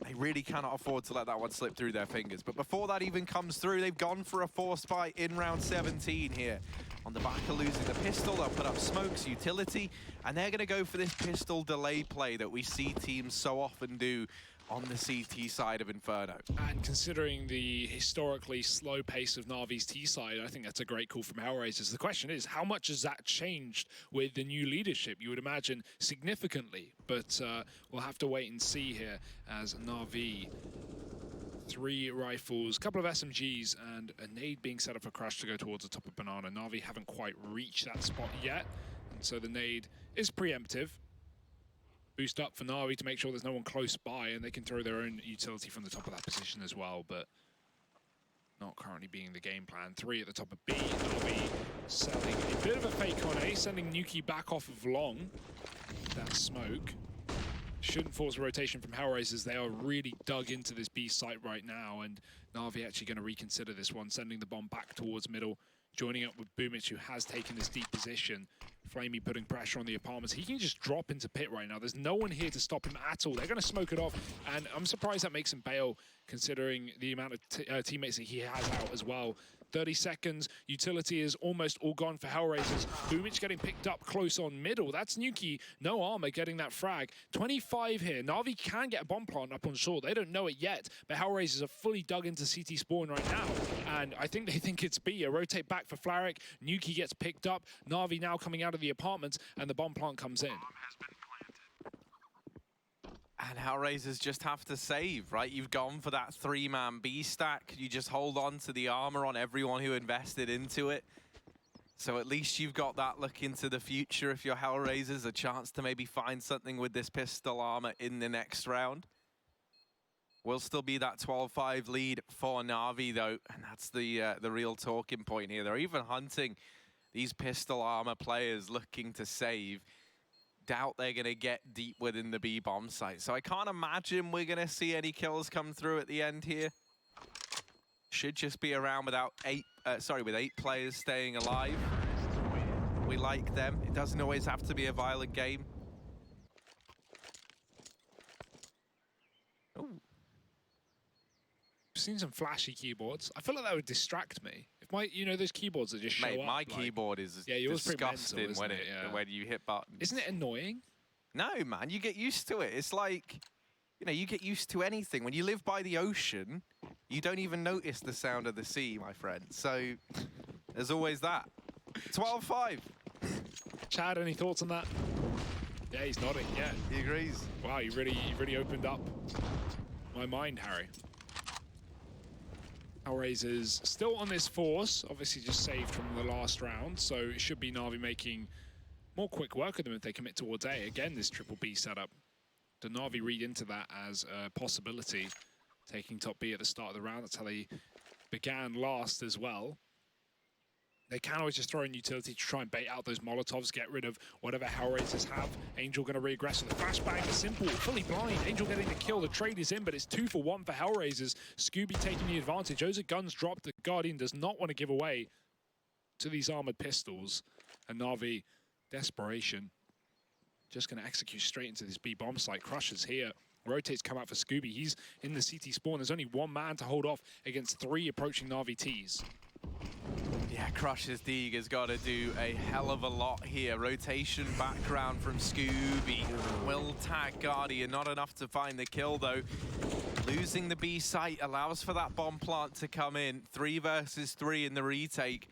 They really cannot afford to let that one slip through their fingers. But before that even comes through, they've gone for a forced buy in round 17 here. On the back of losing the pistol, they'll put up smokes, utility, and they're going to go for this pistol delay play that we see teams so often do on the CT side of Inferno. And considering the historically slow pace of Na'Vi's T side, I think that's a great call from HellRaisers. The question is, how much has that changed with the new leadership? You would imagine significantly, but we'll have to wait and see here as Na'Vi, 3 rifles, a couple of SMGs, and a nade being set up for Crush to go towards the top of Banana. Na'Vi haven't quite reached that spot yet, and so the nade is preemptive. Boost up for Na'Vi to make sure there's no one close by, and they can throw their own utility from the top of that position as well, but not currently being the game plan. 3 at the top of B. Na'Vi selling a bit of a fake on A, sending Nuki back off of long. That smoke shouldn't force a rotation from HellRaisers. They are really dug into this B site right now, and Na'Vi actually going to reconsider this one, sending the bomb back towards middle, joining up with Boomich, who has taken this deep position. Flamey putting pressure on the apartments. He can just drop into pit right now. There's no one here to stop him at all. They're going to smoke it off, and I'm surprised that makes him bail, considering the amount of teammates that he has out as well. 30 seconds. Utility is almost all gone for HellRaisers. Boomich getting picked up close on middle. That's Nuki. No armor getting that frag. 25 here. Na'Vi can get a bomb plant up on shore. They don't know it yet, but HellRaisers are fully dug into CT spawn right now. And I think they think it's B. A rotate back for Flaric. Nuki gets picked up. Na'Vi now coming out of the apartments, and the bomb plant comes in. And HellRaisers just have to save, right? You've gone for that 3-man B stack. You just hold on to the armor on everyone who invested into it. So at least you've got that look into the future if you're HellRaisers, a chance to maybe find something with this pistol armor in the next round. Will still be that 12-5 lead for Na'Vi, though, and that's the real talking point here. They're even hunting these pistol armor players looking to save. Doubt they're going to get deep within the B bomb site. So I can't imagine we're going to see any kills come through at the end here. Should just be around without with 8 players staying alive. We like them. It doesn't always have to be a violent game. Ooh. I've seen some flashy keyboards. I feel like that would distract me. If my, you know, those keyboards that just show up. My keyboard is disgusting mental, when you hit buttons. Isn't it annoying? No, man, you get used to it. It's like, you know, you get used to anything. When you live by the ocean, you don't even notice the sound of the sea, my friend. So there's always that. 12-5. Chad, any thoughts on that? Yeah, he's nodding, yeah. He agrees. Wow, you really opened up my mind, Harry. HellRaisers still on this force, obviously just saved from the last round, so it should be Na'Vi making more quick work of them if they commit towards A. Again, this triple B setup. Do Na'Vi read into that as a possibility, taking top B at the start of the round? That's how they began last as well. They can always just throw in utility to try and bait out those Molotovs, get rid of whatever HellRaisers have. Angel going to regress with a flashbang. Simple, fully blind. Angel getting the kill. The trade is in, but it's 2 for 1 for HellRaisers. Scooby taking the advantage. Oza guns dropped. The Guardian does not want to give away to these armored pistols. And Na'Vi, desperation, just going to execute straight into this B bomb site. Crushes here. Rotates come out for Scooby. He's in the CT spawn. There's only one man to hold off against 3 approaching Na'Vi Ts. Yeah, Crush's Deeg has got to do a hell of a lot here. Rotation background from Scooby. Will tag Guardian, not enough to find the kill though. Losing the B site allows for that bomb plant to come in. 3 versus 3 in the retake.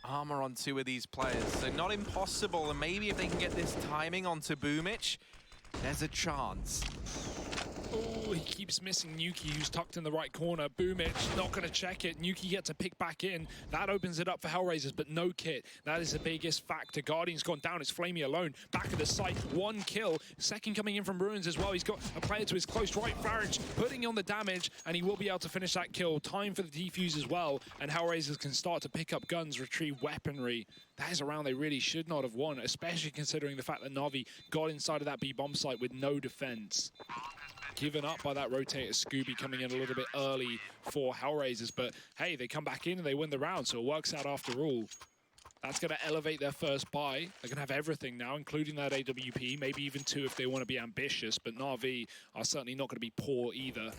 Armor on 2 of these players, so not impossible. And maybe if they can get this timing onto Boomich, there's a chance. Oh, he keeps missing Nuki, who's tucked in the right corner. Boomich not going to check it. Nuki gets a pick back in. That opens it up for HellRaisers, but no kit. That is the biggest factor. Guardian's gone down. It's Flamey alone. Back of the site, 1 kill. Second coming in from Ruins as well. He's got a player to his close right. Farage putting on the damage, and he will be able to finish that kill. Time for the defuse as well, and HellRaisers can start to pick up guns, retrieve weaponry. That is a round they really should not have won, especially considering the fact that Na'Vi got inside of that B bomb site with no defense. Given up by that rotator. Scooby coming in a little bit early for HellRaisers, but hey, they come back in and they win the round, so it works out after all. That's going to elevate their first buy. They're going to have everything now, including that AWP, maybe even 2 if they want to be ambitious, but Na'Vi are certainly not going to be poor either.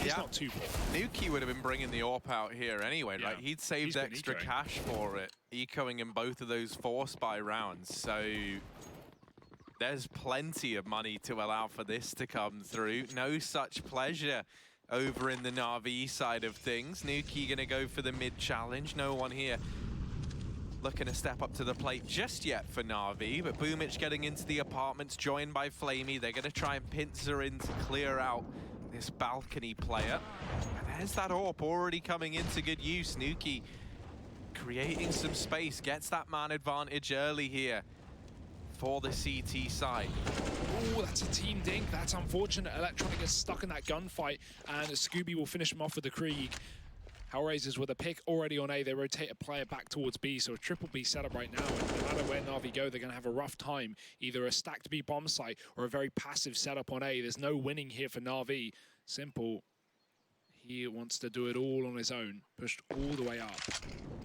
It's not too poor. Nuki would have been bringing the AWP out here anyway, Yeah. right? He'd saved extra cash for it, ecoing in both of those force buy rounds, so there's plenty of money to allow for this to come through. No such pleasure over in the Na'Vi side of things. Nuki gonna go for the mid challenge. No one here looking to step up to the plate just yet for Na'Vi, but Boomich getting into the apartments, joined by Flamey. They're gonna try and pincer in to clear out this balcony player. And there's that AWP already coming into good use. Nuki creating some space, gets that man advantage early here for the CT side. Oh, that's a team dink. That's unfortunate. Electronic gets stuck in that gunfight, and Scooby will finish him off with the Krieg. HellRaisers with a pick already on A. They rotate a player back towards B, so a triple B setup right now. And no matter where Na'Vi go, they're going to have a rough time. Either a stacked B bomb site or a very passive setup on A. There's no winning here for Na'Vi. Simple. He wants to do it all on his own. Pushed all the way up.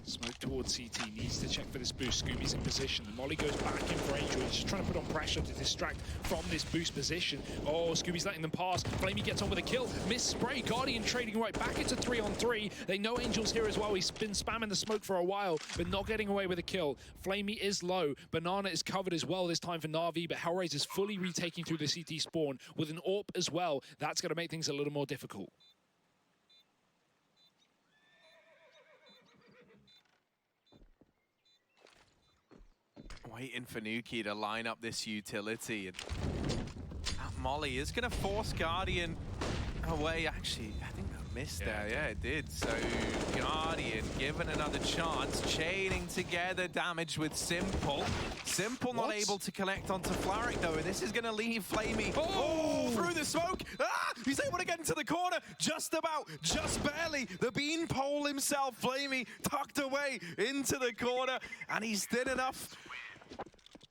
Smoke towards CT. Needs to check for this boost. Scooby's in position. The molly goes back in for Angel. He's just trying to put on pressure to distract from this boost position. Oh, Scooby's letting them pass. Flamey gets on with a kill. Miss spray. Guardian trading right back into 3-on-3. They know Angel's here as well. He's been spamming the smoke for a while, but not getting away with a kill. Flamey is low. Banana is covered as well this time for Na'Vi, but HellRaisers fully retaking through the CT spawn with an AWP as well. That's going to make things a little more difficult. Waiting for Nuki to line up this utility. And that molly is going to force Guardian away. Actually, I think that missed there. Yeah, it did. So Guardian given another chance, chaining together damage with Simple. Simple not able to connect onto Flaric though, and this is going to leave Flamey. Oh, through the smoke. Ah, he's able to get into the corner. Just about, just barely. The beanpole himself, Flamey, tucked away into the corner, and he's thin enough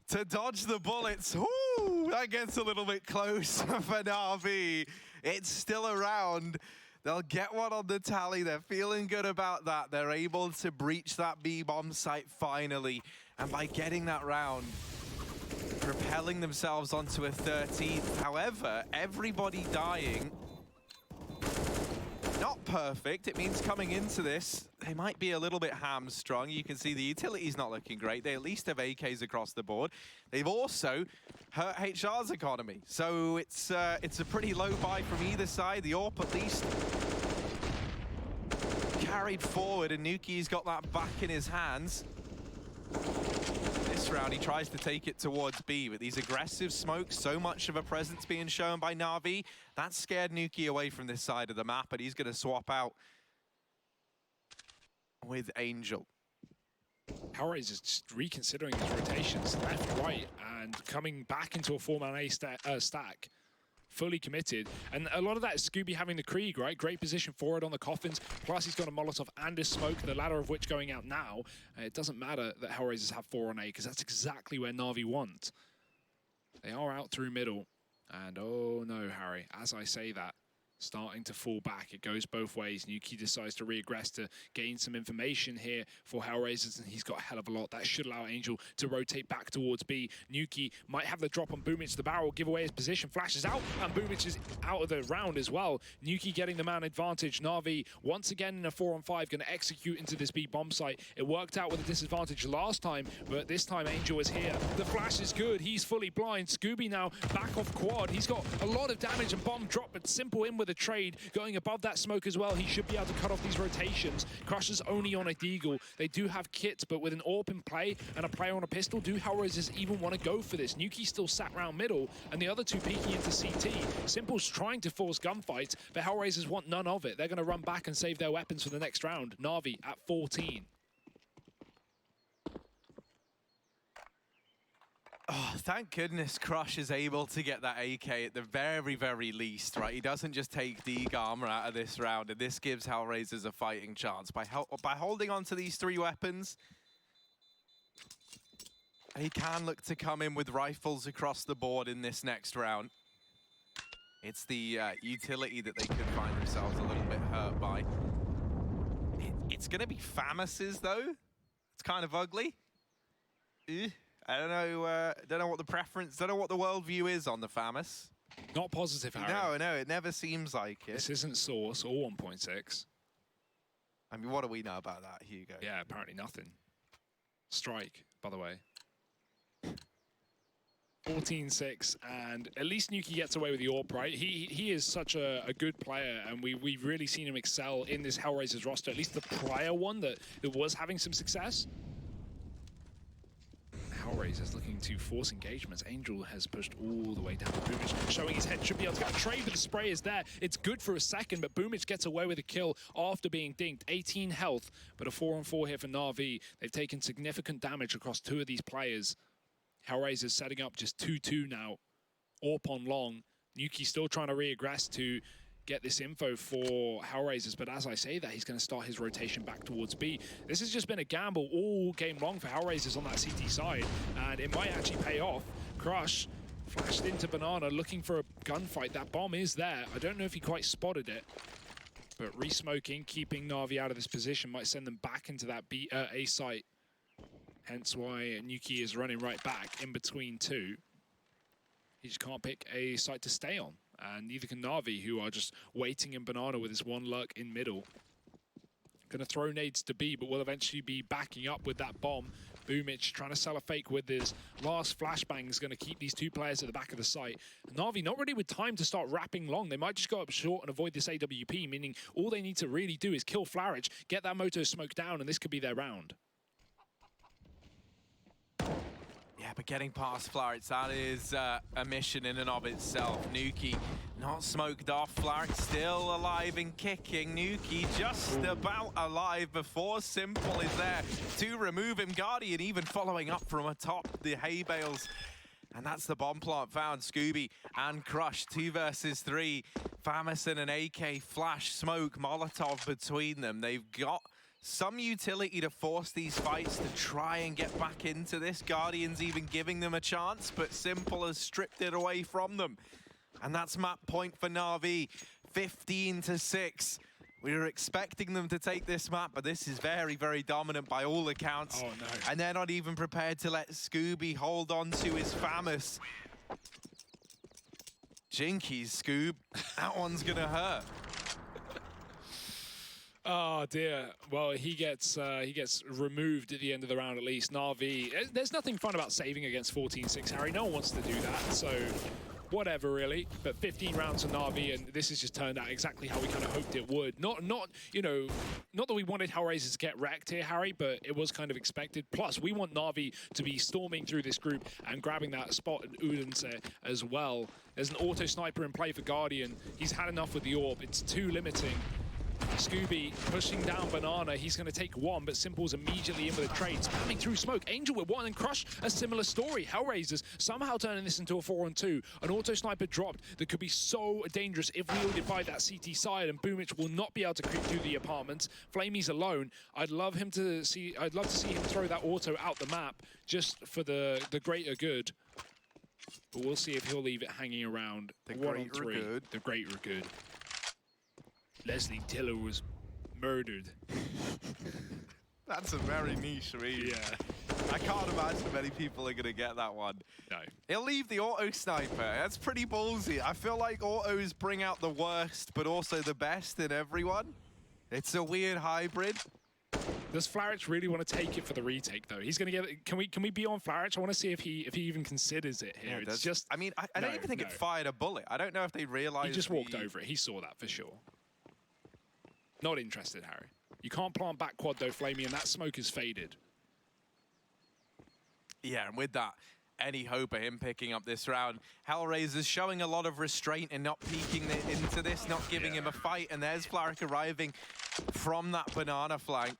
to dodge the bullets. Ooh, that gets a little bit close for Na'Vi. It's still around. They'll get one on the tally. They're feeling good about that. They're able to breach that B-bomb site finally. And by getting that round, propelling themselves onto a 13th. However, everybody dying, not perfect. It means coming into this, they might be a little bit hamstrung. You can see the utility's not looking great. They at least have AKs across the board. They've also hurt HR's economy. So it's a pretty low buy from either side. The AWP at least carried forward, and Nuki's got that back in his hands. This this round. He tries to take it towards B, but these aggressive smokes, so much of a presence being shown by Na'Vi, that scared Nuki away from this side of the map, and he's going to swap out with Angel. HellRaisers is just reconsidering his rotations left, right, and coming back into a 4-man A stack. Fully committed. And a lot of that is Scooby having the Krieg, right? Great position forward on the coffins. Plus, he's got a Molotov and a smoke, the latter of which going out now. It doesn't matter that HellRaisers have 4 on A, because that's exactly where Na'Vi want. They are out through middle. And oh no, Harry, as I say that, starting to fall back. It goes both ways. Nuki decides to reaggress to gain some information here for HellRaisers, and he's got a hell of a lot. That should allow Angel to rotate back towards B. Nuki might have the drop on Boomich. The barrel give away his position, flashes out, and Boomich is out of the round as well. Nuki getting the man advantage. Na'Vi, once again in a 4-on-5, going to execute into this B bomb site. It worked out with a disadvantage last time, but this time Angel is here. The flash is good. He's fully blind. Scooby now back off quad. He's got a lot of damage and bomb drop, but Simple in with a trade, going above that smoke as well. He should be able to cut off these rotations. Crusher's only on a deagle. They do have kits, but with an AWP in play and a player on a pistol, do HellRaisers even want to go for this? Nuki still sat round middle, and the other two peeking into CT. Simple's trying to force gunfights, but HellRaisers want none of it. They're going to run back and save their weapons for the next round. Na'Vi at 14. Oh, thank goodness Crush is able to get that AK at the very, very least, right? He doesn't just take Deeg armor out of this round, and this gives HellRaisers a fighting chance. By holding on to these 3 weapons, he can look to come in with rifles across the board in this next round. It's the utility that they could find themselves a little bit hurt by. It's going to be Famuses, though. It's kind of ugly. I don't know what the preference, don't know what the worldview is on the Famus. Not positive, Harry. No, it never seems like it. This isn't Source or 1.6. I mean, what do we know about that, Hugo? Yeah, apparently nothing. Strike, by the way. 14-6, and at least Nuki gets away with the AWP, right? He is such a good player, and we've really seen him excel in this HellRaisers roster, at least the prior one that was having some success. HellRaisers looking to force engagements. Angel has pushed all the way down. Boomich showing his head, should be able to get a trade, but the spray is there. It's good for a second, but Boomich gets away with a kill after being dinked. 18 health, but a 4-on-4 here for Na'Vi. They've taken significant damage across 2 of these players. HellRaisers setting up just 2-2 now. AWP on long. Nuki still trying to reaggress to get this info for HellRaisers, but as I say that, he's going to start his rotation back towards B. This has just been a gamble all game long for HellRaisers on that CT side, and it might actually pay off. Crush flashed into Banana, looking for a gunfight. That bomb is there. I don't know if he quite spotted it, but re-smoking, keeping Na'Vi out of this position, might send them back into that A site. Hence why Nuki is running right back in between 2. He just can't pick a site to stay on. And neither can Na'Vi, who are just waiting in Banana with his 1 lurk in middle. Gonna throw nades to B, but will eventually be backing up with that bomb. Boomich trying to sell a fake with his last flashbang is gonna keep these 2 players at the back of the site. Na'Vi not really with time to start wrapping long. They might just go up short and avoid this AWP, meaning all they need to really do is kill Flarage, get that Moto smoke down, and this could be their round. Yeah, but getting past Flarage, that is a mission in and of itself. Nuki not smoked off. Flarage still alive and kicking. Nuki just about alive before Simple is there to remove him. Guardian even following up from atop the hay bales. And that's the bomb plant found. Scooby and Crush, 2 versus 3. Famus and an AK, flash, smoke, Molotov between them. They've got some utility to force these fights to try and get back into this. Guardian's even giving them a chance, but Simple has stripped it away from them. And that's map point for Na'Vi, 15-6. We were expecting them to take this map, but this is very, very dominant by all accounts. Oh, no. And they're not even prepared to let Scooby hold on to his Famus. Jinkies, Scoob. That one's gonna hurt. Oh dear. Well, he gets removed at the end of the round at least. Na'Vi, there's nothing fun about saving against 14-6, Harry. No one wants to do that. So whatever, really. But 15 rounds for Na'Vi, and this has just turned out exactly how we kind of hoped it would. Not you know, not that we wanted HellRaisers to get wrecked here, Harry, but it was kind of expected. Plus, we want Na'Vi to be storming through this group and grabbing that spot in Vincere as well. There's an auto sniper in play for Guardian. He's had enough with the orb. It's too limiting. Scooby pushing down Banana. He's going to take one, but Simple's immediately in with a trade. Spamming through smoke. Angel with one, and Crush, a similar story. HellRaisers somehow turning this into a 4-on-2. An auto sniper dropped that could be so dangerous if wielded by that CT side, and Boomich will not be able to creep through the apartments. Flamey's alone. I'd love to see him throw that auto out the map just for the greater good. But we'll see if he'll leave it hanging around. The 1-on-3. greater good. The greater good. Leslie Tiller was murdered. That's a very niche read. Yeah. I can't imagine many people are going to get that one. No. He'll leave the auto sniper. That's pretty ballsy. I feel like autos bring out the worst, but also the best in everyone. It's a weird hybrid. Does Flarich really want to take it for the retake, though? He's going to get it. Can we be on Flarich? I want to see if he even considers it here. Yeah, it's just... I mean, I don't even think no. it fired a bullet. I don't know if they realized... He just walked over it. He saw that for sure. Not interested, Harry. You can't plant back quad, though, Flamey, and that smoke is faded. Yeah, and with that, any hope of him picking up this round. HellRaisers showing a lot of restraint and not peeking into this, not giving him a fight. And there's Flaric arriving from that banana flank.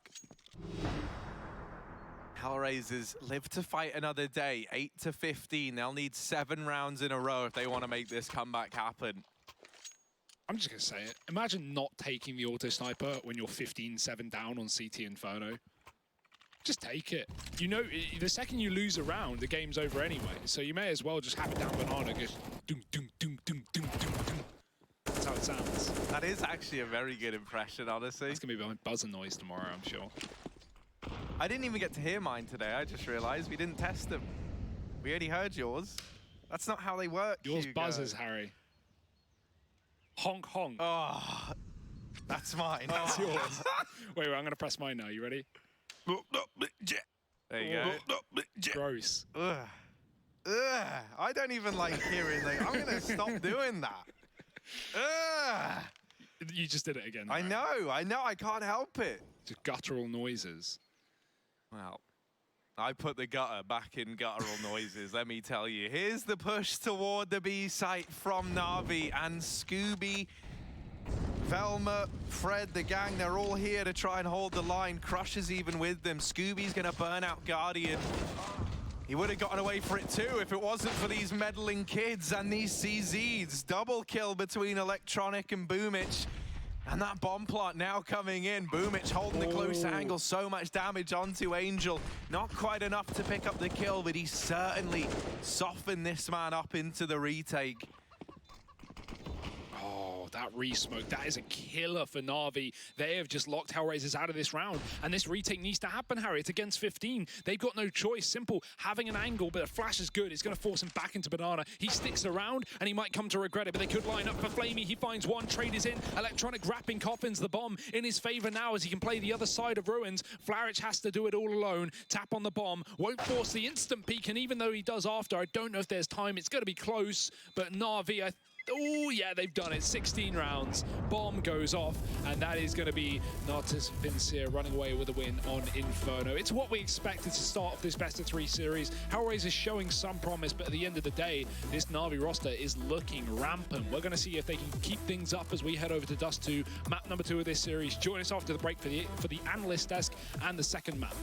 HellRaisers live to fight another day, 8-15. They'll need 7 rounds in a row if they want to make this comeback happen. I'm just going to say it. Imagine not taking the auto sniper when you're 15-7 down on CT Inferno. Just take it. You know, the second you lose a round, the game's over anyway. So you may as well just have it down banana, just doom, doom, doom, doom, doom, doom, doom. That's how it sounds. That is actually a very good impression, honestly. It's going to be my buzzer noise tomorrow, I'm sure. I didn't even get to hear mine today. I just realized we didn't test them. We only heard yours. That's not how they work, Yours Hugo. buzzes, Harry. Honk, honk. Oh, that's mine. That's yours. Wait, I'm going to press mine now. You ready? There you go. Gross. Ugh. Ugh. I don't even like hearing that. I'm going to stop doing that. Ugh. You just did it again. I know. I can't help it. Just guttural noises. Well, I put the gutter back in guttural noises, let me tell you. Here's the push toward the B site from Na'Vi, and Scooby, Velma, Fred, the gang, they're all here to try and hold the line. Crush is even with them. Scooby's going to burn out Guardian. He would have gotten away for it too if it wasn't for these meddling kids and these CZs. Double kill between Electronic and Boomich. And that bomb plot now coming in. Boomich holding the close angle. So much damage onto Angel. Not quite enough to pick up the kill, but he certainly softened this man up into the retake. Oh, that re-smoke, that is a killer for Na'Vi. They have just locked HellRaisers out of this round, and this retake needs to happen, Harry. It's against 15. They've got no choice. Simple having an angle, but a flash is good. It's going to force him back into Banana. He sticks around, and he might come to regret it, but they could line up for Flamey. He finds one. Trade is in. Electronic wrapping coffins the bomb in his favor now as he can play the other side of Ruins. Flarich has to do it all alone. Tap on the bomb. Won't force the instant peek, and even though he does after, I don't know if there's time. It's going to be close, but Na'Vi, oh, yeah, they've done it. 16 rounds. Bomb goes off, and that is going to be Natus Vincere running away with a win on Inferno. It's what we expected to start off this best-of-3 series. HellRaisers showing some promise, but at the end of the day, this Na'Vi roster is looking rampant. We're going to see if they can keep things up as we head over to Dust 2, map number 2 of this series. Join us after the break for the analyst desk and the second map.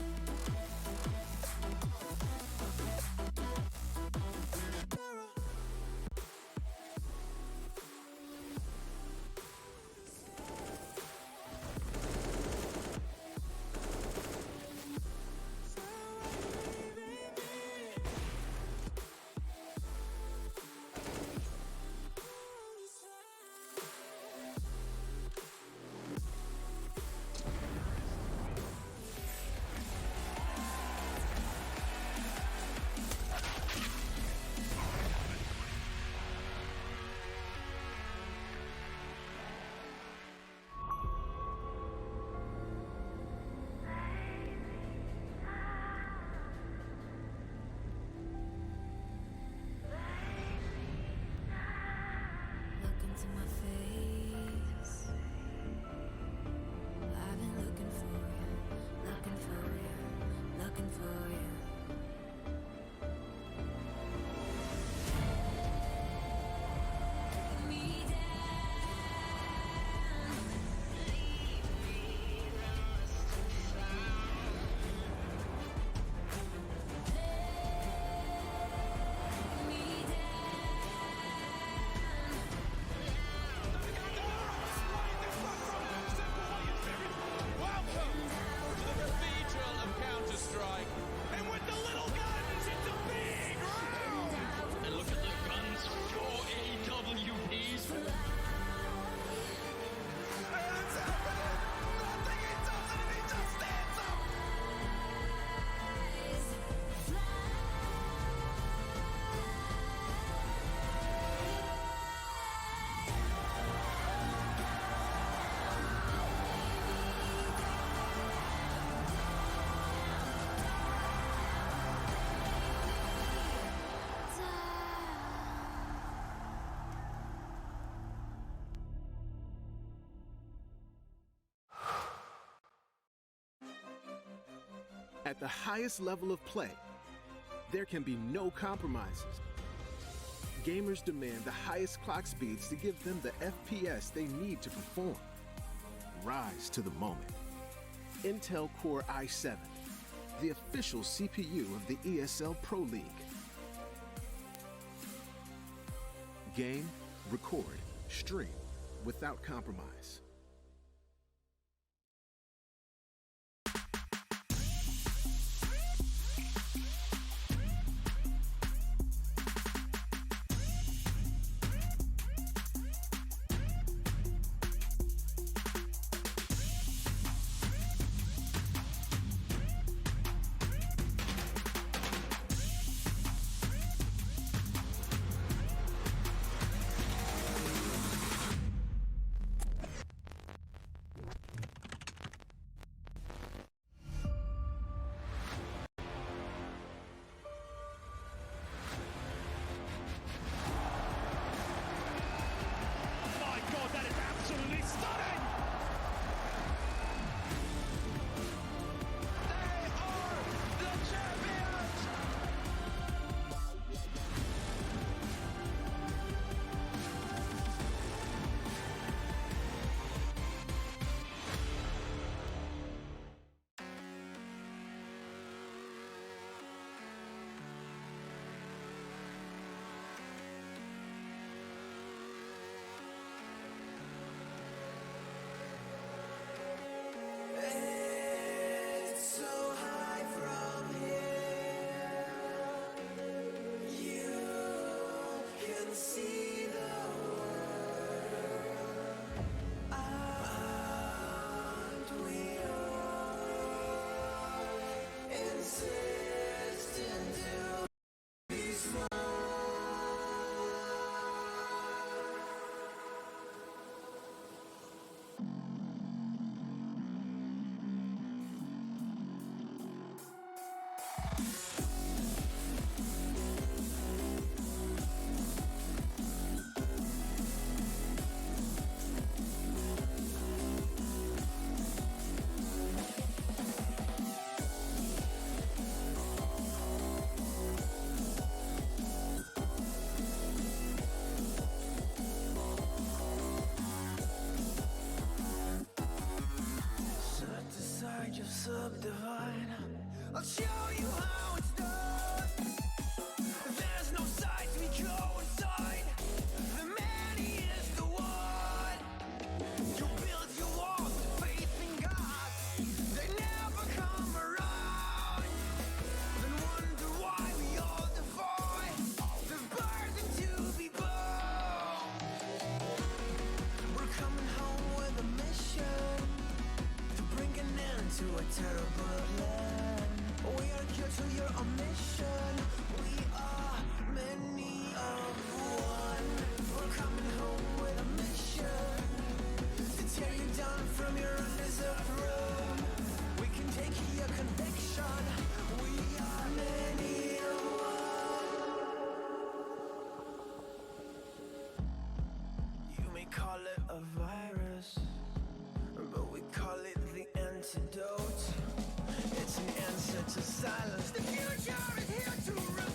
to my face. I've been looking for you, looking for you, looking for you. Take me down, leave me lost and found. Take me Welcome to the cathedral of Counter-Strike. And with the little guns, it's a big round! And look at the guns, 4 AWPs. It's happening! Nothing he does and he just stands up! At the highest level of play, there can be no compromises. Gamers demand the highest clock speeds to give them the FPS they need to perform. Rise to the moment. Intel Core i7, the official CPU of the ESL Pro League. Game, record, stream without compromise. My God, that is absolutely stunning! They are the champions! It's so high from here. You can see the world. Aren't we all insistent to be small? to silence. The future is here to revolt.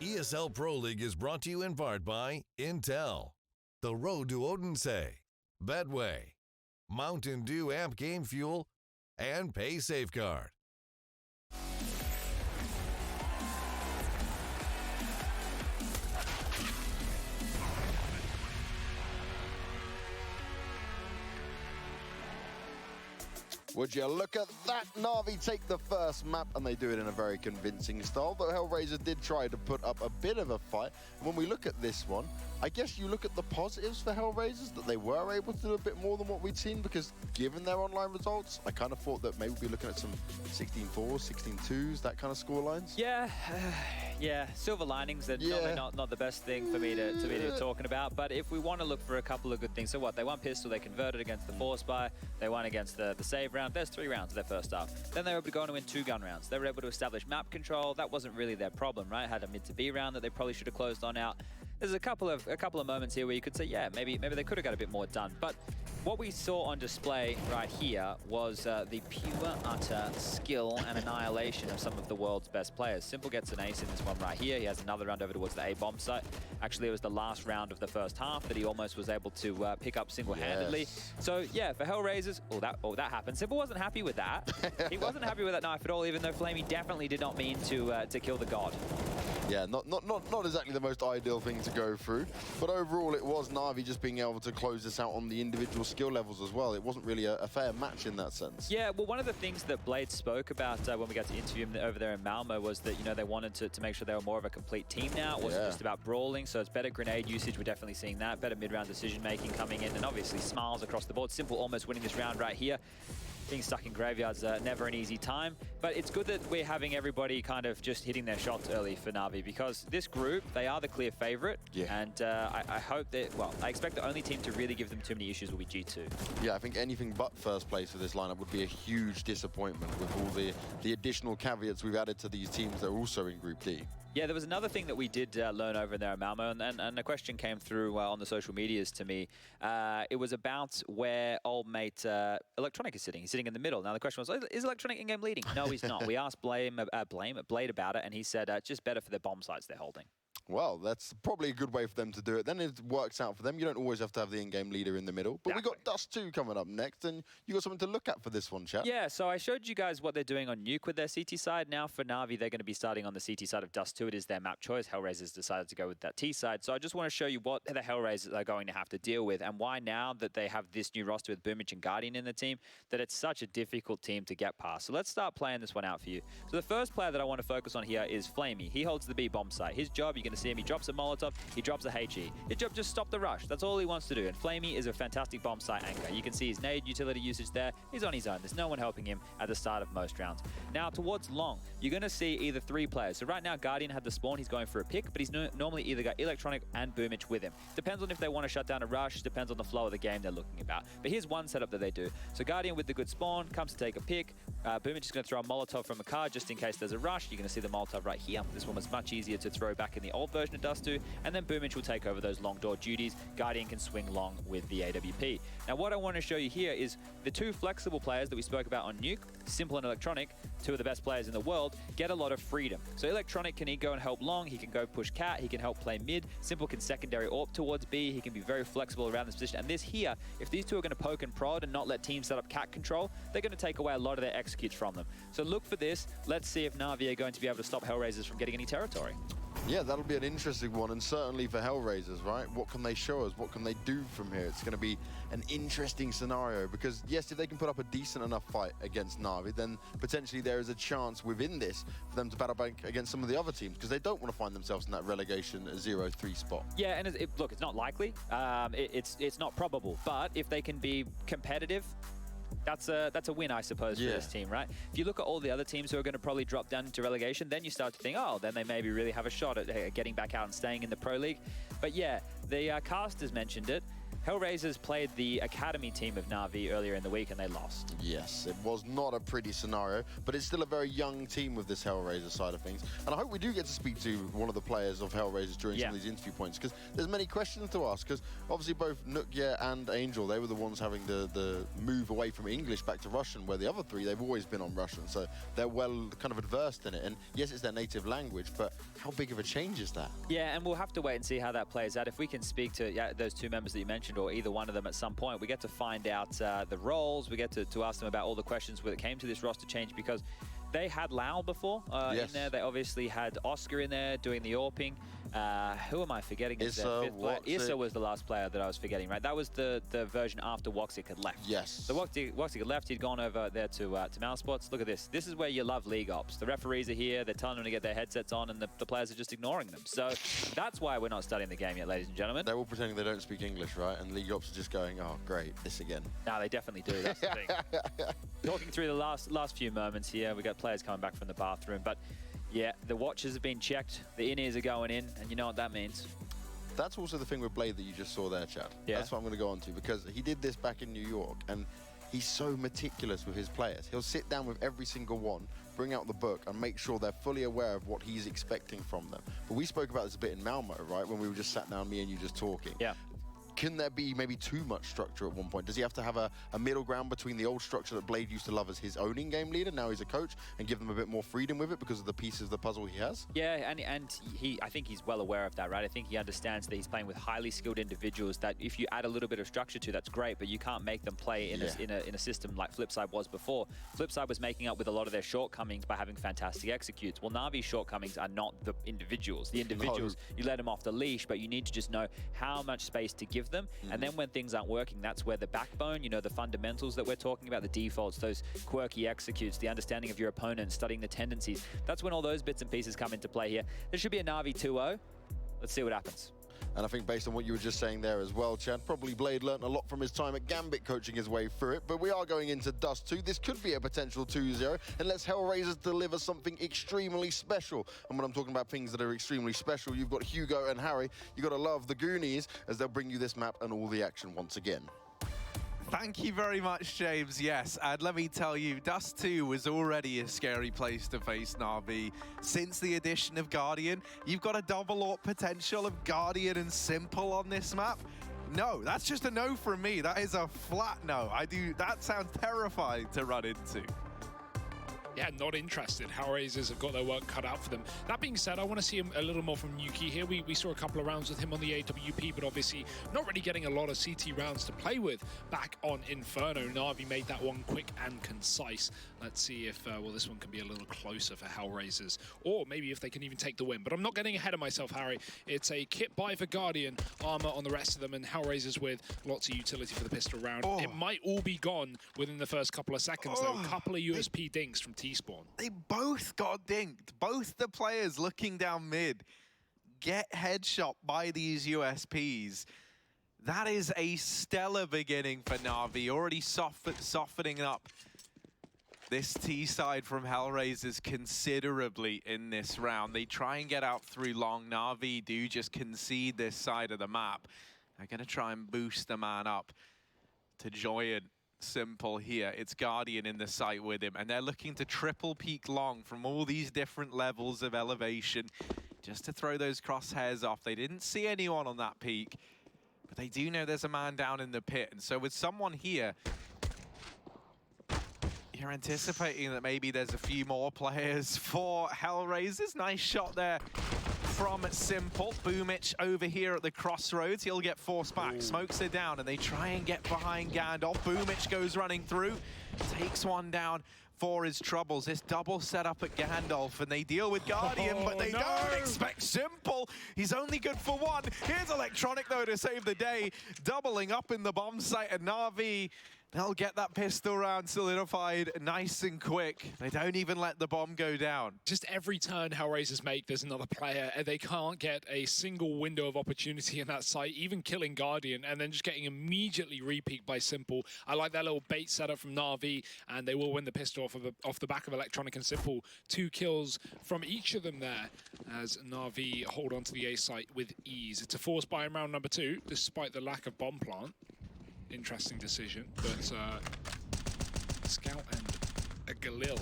ESL Pro League is brought to you in part by Intel, The Road to Odense, Bedway, Mountain Dew Amp Game Fuel, and Pay Safeguard. Would you look at that? Na'Vi take the first map, and they do it in a very convincing style, though HellRaisers did try to put up a bit of a fight. And when we look at this one, I guess you look at the positives for HellRaisers, that they were able to do a bit more than what we'd seen, because given their online results, I kind of thought that maybe we'd be looking at some 16-4s, 16-2s, that kind of score lines. Yeah, yeah, silver linings are probably not the best thing for me to be talking about, but if we want to look for a couple of good things, so what, they won pistol, they converted against the force buy, they won against the save round, there's 3 rounds of their first half. Then they were able to go on to win 2 gun rounds. They were able to establish map control, that wasn't really their problem, right? Had a mid to B round that they probably should have closed on out. There's a couple of moments here where you could say, yeah, maybe they could have got a bit more done. But what we saw on display right here was the pure, utter skill and annihilation of some of the world's best players. Simple gets an ace in this one right here. He has another round over towards the A bomb site. Actually, it was the last round of the first half that he almost was able to pick up single-handedly. Yes. So yeah, for HellRaisers, that happened. Simple wasn't happy with that. He wasn't happy with that knife at all, even though Flamey definitely did not mean to kill the god. Yeah, not exactly the most ideal thing to go through, but overall it was Na'Vi just being able to close this out on the individual skill levels as well. It wasn't really a fair match in that sense. Yeah, well, one of the things that Blade spoke about when we got to interview him over there in Malmo was that, you know, they wanted to make sure they were more of a complete team now. It wasn't just about brawling, so it's better grenade usage. We're definitely seeing that. Better mid-round decision-making coming in, and obviously smiles across the board. Simple almost winning this round right here. Being stuck in graveyards never an easy time, but it's good that we're having everybody kind of just hitting their shots early for Na'Vi, because this group, they are the clear favorite, and I hope that, well, I expect the only team to really give them too many issues will be G2. Yeah, I think anything but first place for this lineup would be a huge disappointment with all the additional caveats we've added to these teams that are also in Group D. Yeah, there was another thing that we did learn over there in Malmo, and a question came through on the social medias to me. It was about where old mate Electronic is sitting. He's sitting in the middle. Now the question was, is Electronic in-game leading? No, he's not. We asked Blade about it, and he said it's just better for the bomb sites they're holding. Well, that's probably a good way for them to do it. Then it works out for them. You don't always have to have the in-game leader in the middle. But we got Dust 2 coming up next, and you got something to look at for this one, chat. Yeah, so I showed you guys what they're doing on Nuke with their CT side. Now for Na'Vi, they're going to be starting on the CT side of Dust 2. It is their map choice. HellRaisers decided to go with that T side. So I just want to show you what the HellRaisers are going to have to deal with, and why now that they have this new roster with Boomich and Guardian in the team, that it's such a difficult team to get past. So let's start playing this one out for you. So the first player that I want to focus on here is Flamey. He holds the B bomb site. His job, you're going to see him, he drops a Molotov, he drops a HE. His job, just stop the rush. That's all he wants to do. And Flamey is a fantastic bomb site anchor. You can see his nade utility usage there. He's on his own. There's no one helping him at the start of most rounds. Now, towards long, you're going to see either 3 players. So right now, Guardian had the spawn. He's going for a pick, but he's normally either got Electronic and Boomich with him. Depends on if they want to shut down a rush. Depends on the flow of the game they're looking about. But here's one setup that they do. So Guardian with the good spawn comes to take a pick. Boomich is going to throw a Molotov from a car just in case there's a rush. You're going to see the Molotov right here. This one was much easier to throw back in the old version of Dust 2. And then Boomich will take over those long door duties. Guardian can swing long with the AWP. Now, what I want to show you here is the 2 flexible players that we spoke about on Nuke, Simple and Electronic, 2 of the best players in the world, get a lot of freedom. So Electronic can go and help long, he can go push cat, he can help play mid. Simple can secondary AWP towards B, he can be very flexible around this position. And this here, if these 2 are going to poke and prod and not let teams set up cat control, they're going to take away a lot of their executes from them. So look for this. Let's see if Na'Vi are going to be able to stop HellRaisers from getting any territory. Yeah, that'll be an interesting one, and certainly for HellRaisers, right? What can they show us? What can they do from here? It's going to be an interesting scenario because, yes, if they can put up a decent enough fight against Na'Vi, then potentially there is a chance within this for them to battle back against some of the other teams because they don't want to find themselves in that relegation 0-3 spot. Yeah, and look, it's not likely. It's not probable, but if they can be competitive, that's a win, I suppose, for this team, right? If you look at all the other teams who are going to probably drop down into relegation, then you start to think, oh, then they maybe really have a shot at getting back out and staying in the Pro League. But yeah, the casters mentioned it. HellRaisers played the academy team of Na'Vi earlier in the week and they lost. Yes, it was not a pretty scenario, but it's still a very young team with this HellRaisers side of things. And I hope we do get to speak to one of the players of HellRaisers during some of these interview points, because there's many questions to ask, because obviously both Nukya and Angel, they were the ones having the move away from English back to Russian, where the other three, they've always been on Russian, so they're well kind of adversed in it. And yes, it's their native language, but how big of a change is that? Yeah, and we'll have to wait and see how that plays out. If we can speak to those two members that you mentioned, or either one of them at some point, we get to find out the roles, we get to ask them about all the questions when it came to this roster change, because they had Lau before in there. They obviously had Oscar in there doing the AWPing. Who am I forgetting? Issa, Issa was the last player that I was forgetting, right? That was the version after Woxic had left. Yes. So Woxic had left, he'd gone over there to Mousesports. Look at this. This is where you love League Ops. The referees are here, they're telling them to get their headsets on, and the players are just ignoring them. So that's why we're not starting the game yet, ladies and gentlemen. They're all pretending they don't speak English, right? And League Ops are just going, oh, great, this again. No, they definitely do. That's the thing. Talking through the last few moments here, we got players coming back from the bathroom, but yeah, the watches have been checked, the in-ears are going in, and you know what that means. That's also the thing with Blade that you just saw there, Chad. Yeah. That's what I'm going to go on to, because he did this back in New York, and he's so meticulous with his players. He'll sit down with every single one, bring out the book, and make sure they're fully aware of what he's expecting from them. But we spoke about this a bit in Malmo, right, when we were just sat down, me and you just talking. Yeah. Can there be maybe too much structure at one point? Does he have to have a middle ground between the old structure that Blade used to love as his own in-game leader, now he's a coach, and give them a bit more freedom with it because of the pieces of the puzzle he has? Yeah, and I think he's well aware of that, right? I think he understands that he's playing with highly skilled individuals that if you add a little bit of structure to, that's great, but you can't make them play in a system like Flipside was before. Flipside was making up with a lot of their shortcomings by having fantastic executes. Well, Na'Vi's shortcomings are not the individuals. The individuals, you let them off the leash, but you need to just know how much space to give them, and then when things aren't working, that's where the backbone, you know, the fundamentals that we're talking about, the defaults, those quirky executes, the understanding of your opponent, studying the tendencies, that's when all those bits and pieces come into play here. There should be a Na'Vi 2-0. Let's see what happens. And I think based on what you were just saying there as well, Chad, probably Blade learnt a lot from his time at Gambit coaching his way through it, but we are going into Dust 2. This could be a potential 2-0, unless HellRaisers deliver something extremely special. And when I'm talking about things that are extremely special, you've got Hugo and Harry. You've got to love the Goonies as they'll bring you this map and all the action once again. Thank you very much, James. Yes, and let me tell you, Dust 2 was already a scary place to face Na'Vi. Since the addition of Guardian, you've got a double AWP potential of Guardian and Simple on this map. No, that's just a no from me. That is a flat no. That sounds terrifying to run into. Yeah, not interested. HellRaisers have got their work cut out for them. That being said, I want to see him a little more from Nuki here. We saw a couple of rounds with him on the AWP, but obviously not really getting a lot of CT rounds to play with back on Inferno. Na'Vi made that one quick and concise. Let's see if, well, this one can be a little closer for HellRaisers, or maybe if they can even take the win. But I'm not getting ahead of myself, Harry. It's a kit buy for Guardian, armor on the rest of them, and HellRaisers with lots of utility for the pistol round. It might all be gone within the first couple of seconds, though. A couple of USP dinks from T-Spawn. They both got dinked. Both the players looking down mid get headshot by these USPs. That is a stellar beginning for Na'Vi, already softening up this T side from HellRaisers considerably in this round. They try and get out through long. Na'Vi do just concede this side of the map. They're going to try and boost the man up to join Simple here. It's Guardian in the site with him, and they're looking to triple peek long from all these different levels of elevation just to throw those crosshairs off. They didn't see anyone on that peak, but they do know there's a man down in the pit. And so with someone here, you're anticipating that maybe there's a few more players for HellRaisers. Nice shot there from Simple. Boomich over here at the crossroads. He'll get forced back. Smokes it down, and they try and get behind Gandalf. Boomich goes running through, takes one down for his troubles. This double setup at Gandalf, and they deal with Guardian, but they don't expect Simple. He's only good for one. Here's Electronic, though, to save the day. Doubling up in the bomb site, and Na'Vi, they'll get that pistol round solidified nice and quick. They don't even let the bomb go down. Just every turn HellRaisers make, there's another player, and they can't get a single window of opportunity in that site, even killing Guardian, and then just getting immediately re-peaked by Simple. I like that little bait setup from Na'Vi, and they will win the pistol off the back of Electronic and Simple. 2 kills from each of them there, as Na'Vi hold on to the A site with ease. It's a force buy in round number 2, despite the lack of bomb plant. Interesting decision, but Scout and a Galil.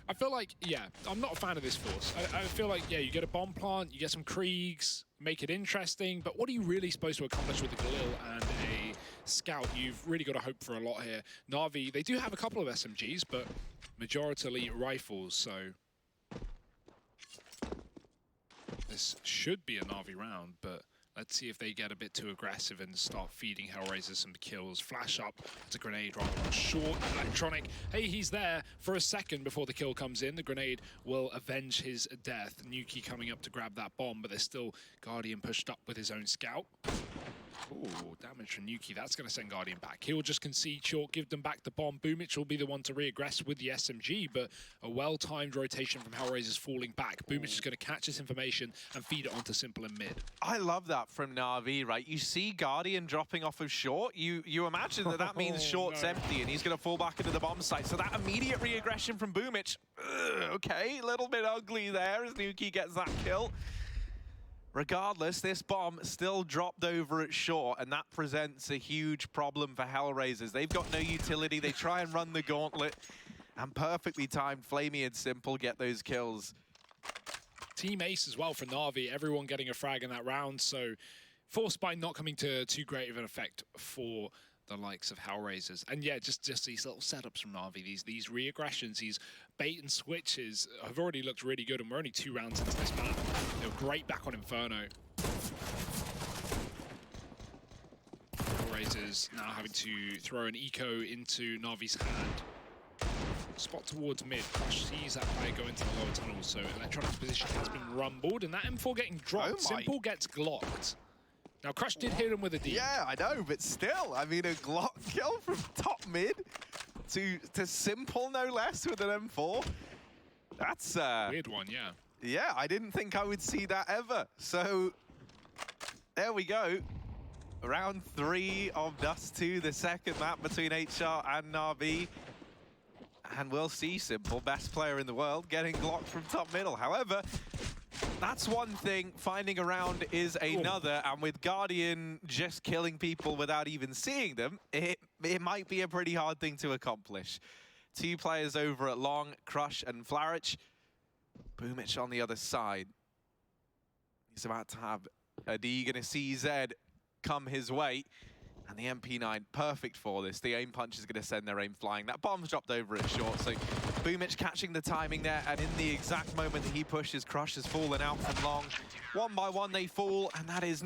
I feel like, yeah, I'm not a fan of this force. I feel like, yeah, you get a bomb plant, you get some Kriegs, make it interesting, but what are you really supposed to accomplish with a Galil and a Scout? You've really got to hope for a lot here. Na'Vi, they do have a couple of SMGs, but majority rifles, so this should be a Na'Vi round, but let's see if they get a bit too aggressive and start feeding HellRaisers some kills. Flash up, it's a grenade rather than short. Electronic, hey, he's there for a second before the kill comes in. The grenade will avenge his death. Nuki coming up to grab that bomb, but there's still Guardian pushed up with his own Scout. Ooh, damage from Nuki. That's going to send Guardian back. He'll just concede short, give them back the bomb. Boomich will be the one to re-aggress with the SMG, but a well-timed rotation from HellRaisers falling back. Boomich is going to catch this information and feed it onto Simple and mid. I love that from Na'Vi, right? You see Guardian dropping off of short, you imagine that means short's empty, and he's going to fall back into the bomb site. So that immediate re-aggression from Boomich, okay, a little bit ugly there as Nuki gets that kill. Regardless, this bomb still dropped over at short, and that presents a huge problem for HellRaisers. They've got no utility. They try and run the gauntlet, and perfectly timed Flamey and Simple get those kills. Team ace as well for Na'Vi. Everyone getting a frag in that round, so force by not coming to too great of an effect for the likes of HellRaisers. And yeah, just these little setups from Na'Vi, these re-aggressions, these bait and switches have already looked really good, and we're only 2 rounds into this map. They were great back on Inferno. HellRaisers now having to throw an eco into Na'Vi's hand. Spot towards mid. Crush sees that player go into the lower tunnel, so Electronic's position has been rumbled, and that M4 getting dropped. Simple gets glocked. Now, Crush did hit him with a D. Yeah, I know, but still, I mean, a Glock kill from top mid to Simple, no less, with an M4. That's weird one, yeah. Yeah, I didn't think I would see that ever. So, there we go. Round 3 of Dust 2, the second map between HR and Na'Vi. And we'll see Simple, best player in the world, getting Glock from top middle. However, that's one thing, finding a round is another, and with Guardian just killing people without even seeing them, it might be a pretty hard thing to accomplish. 2 players over at long, Crush and Flarich. Boomich on the other side. He's about to have a Deeg and a CZ come his way, and the MP9 perfect for this. The aim punch is going to send their aim flying. That bomb's dropped over at short, so Boomich catching the timing there, and in the exact moment that he pushes, Crush has fallen out from long. 1 by 1 they fall, and that is